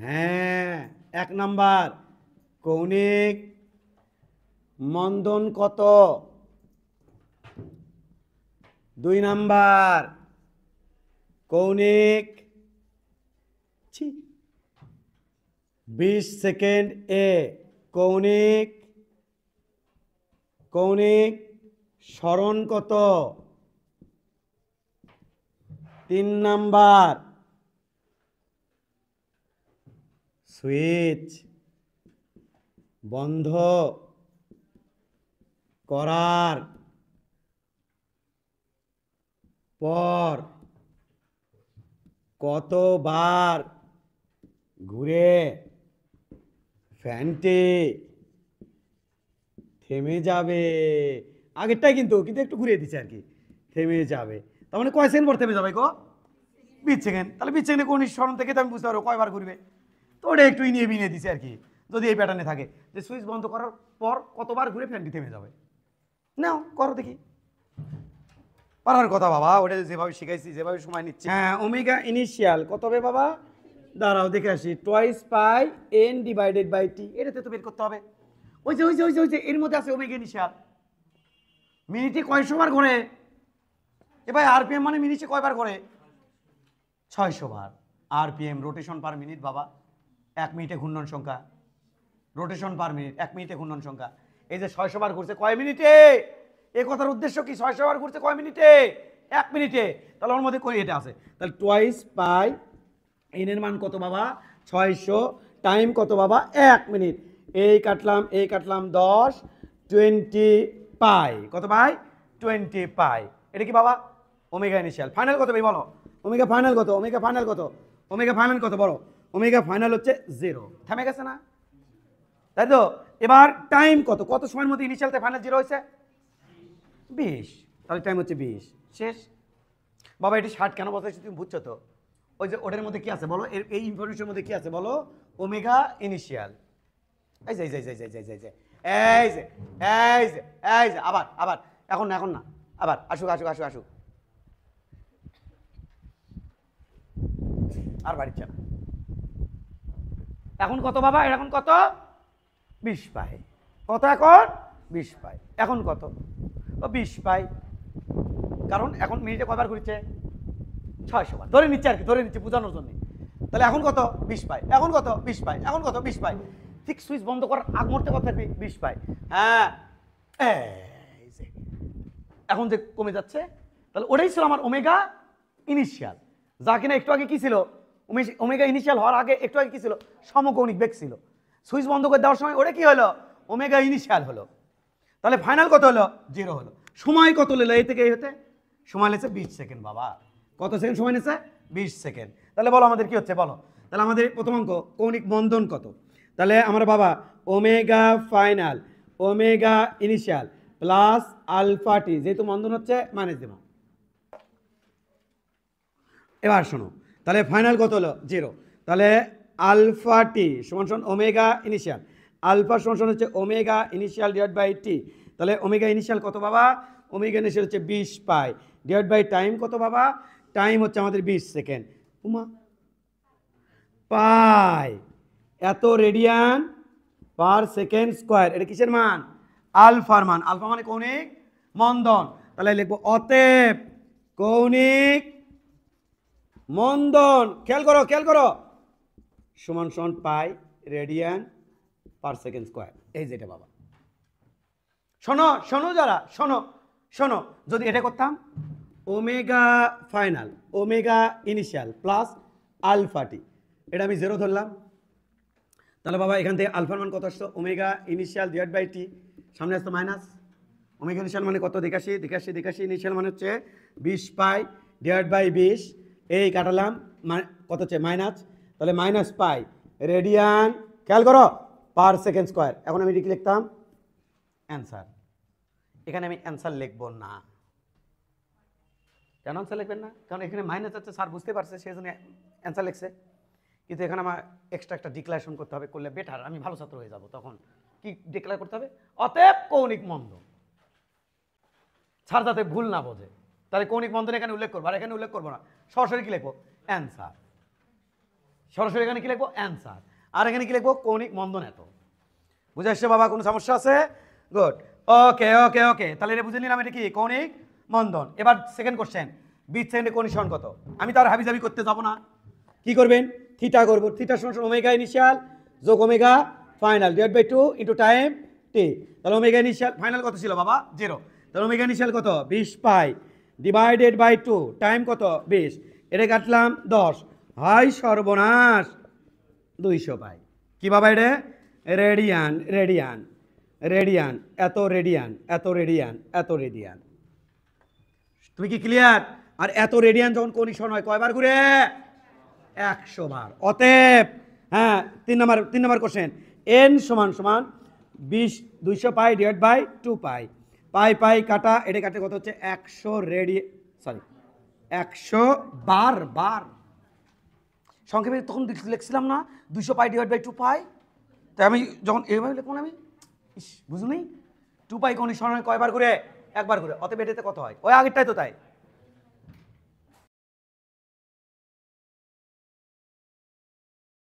হ্যাঁ 1 নাম্বার কৌণিক মন্দন কত? 2 নাম্বার কৌণিক 20 সেকেন্ড এ কৌণিক সরণ কত? 3 নাম্বার সুইচ বন্ধ করার পর কতবার ঘুরে ফ্যানটি থেমে যাবে? আগেরটাই কিন্তু একটু ঘুরিয়ে দিচ্ছে আর কি, থেমে যাবে। তার মানে কয় সেকেন্ড পর থেমে যাবে গো? 20 সেকেন্ড। তাহলে 20 সেকেন্ডে কোন স্মরণ থেকে তো আমি বুঝতে পারবো কয়বার ঘুরবে। তো ওটা একটু ইনিয়ে বিনিয়ে দিছে আর কি, যদি এই প্যাটার্নে থাকে যে সুইচ বন্ধ করার পর কতবার ঘুরে ফ্যানটি থেমে যাবে। নাও করো দেখি, পারার কথা বাবা, ওটা যেভাবে শিখাইছি যেভাবে সময় নিচ্ছে। হ্যাঁ ওমেগা ইনিশিয়াল কত হবে বাবা? দাঁড়াও দেখে আসি, twice pi N divided by t, এটাতে তো বের করতে হবে। ওই যে এর মধ্যে আছে ওমেগা ইনিশিয়াল। মিনিটে কয়শো বার ঘোরে? এবার আরপিএম মানে মিনিটে কয়বার ঘোরে? 600 বার। আরপিএম রোটেশন পার মিনিট বাবা, 1 মিনিটে ঘূর্ণন সংখ্যা, রোটেশন পার মিনিট 1 মিনিটে ঘূর্ণন সংখ্যা। এই যে 600 বার ঘুরছে কয় মিনিটে? এই কথার উদ্দেশ্য কি? 600 বার ঘুরছে কয় মিনিটে? 1 মিনিটে। তাহলে ওর মধ্যে কই এটা আছে? তাহলে টুয়াইস পাই এন এর মান কত বাবা? 600 টাইম কত বাবা? 1 মিনিট। এই কাটলাম 10 20 পাই। কত পাই? 20 পাই। এটা কি বাবা? Omega initial. ফাইনাল কত ভাই বলো? ওমেগা ফাইনাল কত? ওমেগা ফাইনাল কত? ওমেগা ফাইনাল কত বলো? ওমেগা ফাইনাল হচ্ছে 0, থেমে গেছে না? তাই তো? এবার টাইম কত, কত সময়ের মধ্যে ইনিশিয়াল থেকে ফাইনাল 0 হয়েছে? 20, তাহলে টাইম হচ্ছে 20, শেষ। বাবা এটি 60 কেন বলতেছি তুমি বুঝছো তো? ওই যে ওটার মধ্যে কি আছে বলো, এই ইনফরমেশনের মধ্যে কি আছে বলো? Omega initial. এই যে এই যে এই যে এই যে এই যে এই যে এই যে এই যে আবার আবার এখন না এখন না, আবার আসুক আসুক আসুক আসুক, আর বাড়িচ্ছে না। এখন কত বাবা? এখন কত? 20 পাই। কত এখন? 20 পাই। এখন কত? 20 পাই, কারণ এখন মিনিটে কয়বার ঘুরছে? 600 বার। ধরে নিচ্ছে আর কি, ধরে নিচ্ছে বোঝানোর জন্য। তাহলে এখন কত? 20 পাই। এখন কত? 20 পাই। এখন কত? 20 পাই। ঠিক সুইচ বন্ধ করার আগ মুহূর্তে কত থাকবে? 20 পাই। হ্যাঁ, এই যে এখন যে কমে যাচ্ছে, তাহলে ওটাই ছিল আমার ওমেগা ইনিশিয়াল, যা কিনা একটু আগে কি ছিল? ওমেগা ইনিশিয়াল হওয়ার আগে একটু আগে কি ছিল? সমকৌণিক বেগ ছিল। সুইচ বন্ধ করে দেওয়ার সময় ওটা কি হলো? ওমেগা ইনিশিয়াল হলো। তাহলে ফাইনাল কত হলো? 0 হলো। সময় কত নিল এই থেকে এই হতে? সময় নিয়েছে 20 সেকেন্ড বাবা। কত সেকেন্ড সময় নিয়েছে? 20 সেকেন্ড। তাহলে বলো আমাদের কি হচ্ছে বলো? তাহলে আমাদের প্রথম অঙ্ক কৌণিক বন্ধন কত? তাহলে আমার বাবা omega final omega initial plus alpha T, যেহেতু বন্ধন হচ্ছে মাইনাস দেব। এবার শোনো, তাহলে ফাইনাল কত হলো? 0। তাহলে আলফা টি সমান সমান ওমেগা ইনিশিয়াল, আলফা সমান সমান হচ্ছে ওমেগা ইনিশিয়াল ডিভাইড বাই টি। তাহলে ওমেগা ইনিশিয়াল কত বাবা? ওমেগা ইনিশিয়াল হচ্ছে 20 পাই ডিভাইড বাই টাইম কত বাবা? টাইম হচ্ছে আমাদের 20 সেকেন্ড। উমা পাই এত রেডিয়ান পার সেকেন্ড স্কোয়ার। এটা কিসের মান? আলফার মান। আলফা মানে কৌণিক মন্দন। তাহলে লিখবো অতএব কৌণিক মন্দন, খেয়াল করো খেয়াল করো, সমান সমান পাই রেডিয়ান পার সেকেন্ড স্কোয়ার। এই যেটা বাবা, শোনো শোনো যারা শোনো শোনো, যদি এটা করতাম omega final omega initial plus alpha T, এটা আমি 0 ধরলাম, তাহলে বাবা এখান থেকে আলফার মান কত আসতো? ওমেগা ইনিশিয়াল ডিভাইড বাই টি, সামনে আসতো মাইনাস। ওমেগা ইনিশিয়াল মানে কত? 81 ইনিশিয়াল মানে হচ্ছে 20 পাই ডিভাইড বাই 20, এই কাটালাম কত হচ্ছে? মাইনাস। তাহলে মাইনাস পাই রেডিয়ান, খেয়াল করো, পার সেকেন্ড স্কোয়ার। এখন আমি কি লিখতাম? অ্যান্সার। এখানে আমি অ্যান্সার লিখবো না। কেন অ্যান্সার লিখবেন না? কারণ এখানে মাইনাস আছে, স্যার বুঝতে পারছে, সেই জন্য অ্যান্সার লিখছে। কিন্তু এখানে আমার এক্সট্রা একটা ডিক্লারেশন করতে হবে, করলে বেটার, আমি ভালো ছাত্র হয়ে যাব। তখন কি ডিক্লেয়ার করতে হবে? অতএব কৌণিক মন্দন। স্যার যাতে ভুল না বোঝে, তাহলে কৌণিক মন্দন এখানে উল্লেখ করবো, আর এখানে উল্লেখ করবো না। সরাসরি কি লিখবো? অ্যান্সার। সরাসরি এখানে কি লিখবো? অ্যান্সার। আর এখানে কি লিখবো? কৌণিক মন্দন এত। বুঝে আসছে বাবা? কোনো সমস্যা আছে? গুড, ওকে ওকে ওকে। তাহলে এটা বুঝে নিলাম এটা কি? কৌণিক মন্দন। এবার সেকেন্ড কোশ্চেন, 20 সেকেন্ডে কৌণিক সরণ কত? আমি তো আর হাবিজাবি করতে যাবো না। কি করবেন? থিটা করবো। থিটা সমান ওমেগা ইনিশিয়াল যোগ omega final divide by 2 into time t. তাহলে ওমেগা ইনিশিয়াল ফাইনাল কত ছিল বাবা? 0। তাহলে ওমেগা ইনিশিয়াল কত? 20 পাই ডিভাইডেড বাই 2, টাইম কত? 20। এটা কাটলাম 10, হয় সর্বনাশ 200 পাই। কি বাবা এটা? রেডিয়ান রেডিয়ান রেডিয়ান, এত রেডিয়ান এত রেডিয়ান এত রেডিয়ান। তুমি কি ক্লিয়ার? আর এত রেডিয়ান যখন কৌণিক সরণ হয় কয়বার ঘুরে? 100 বার। অতএব হ্যাঁ, 3 নম্বর কোশ্চেন, এন সমান সমান 200 পাই ডিভাইড বাই 2 পাই, পাই পাই কাটা, এটা কাটে কত হচ্ছে? 100 বার বার। সংক্ষেপে তখন লিখছিলাম না 200 পাই ডিভাইড বাই 2 পাই, তাই আমি যখন এইভাবে লিখবো না, আমি বুঝুনি 2 পাই কৌণিক সরণ হয় কয়বার ঘুরে? 1 বার ঘুরে। অতএব এটাতে কত হয়? ওই আগেরটাই তো তাই।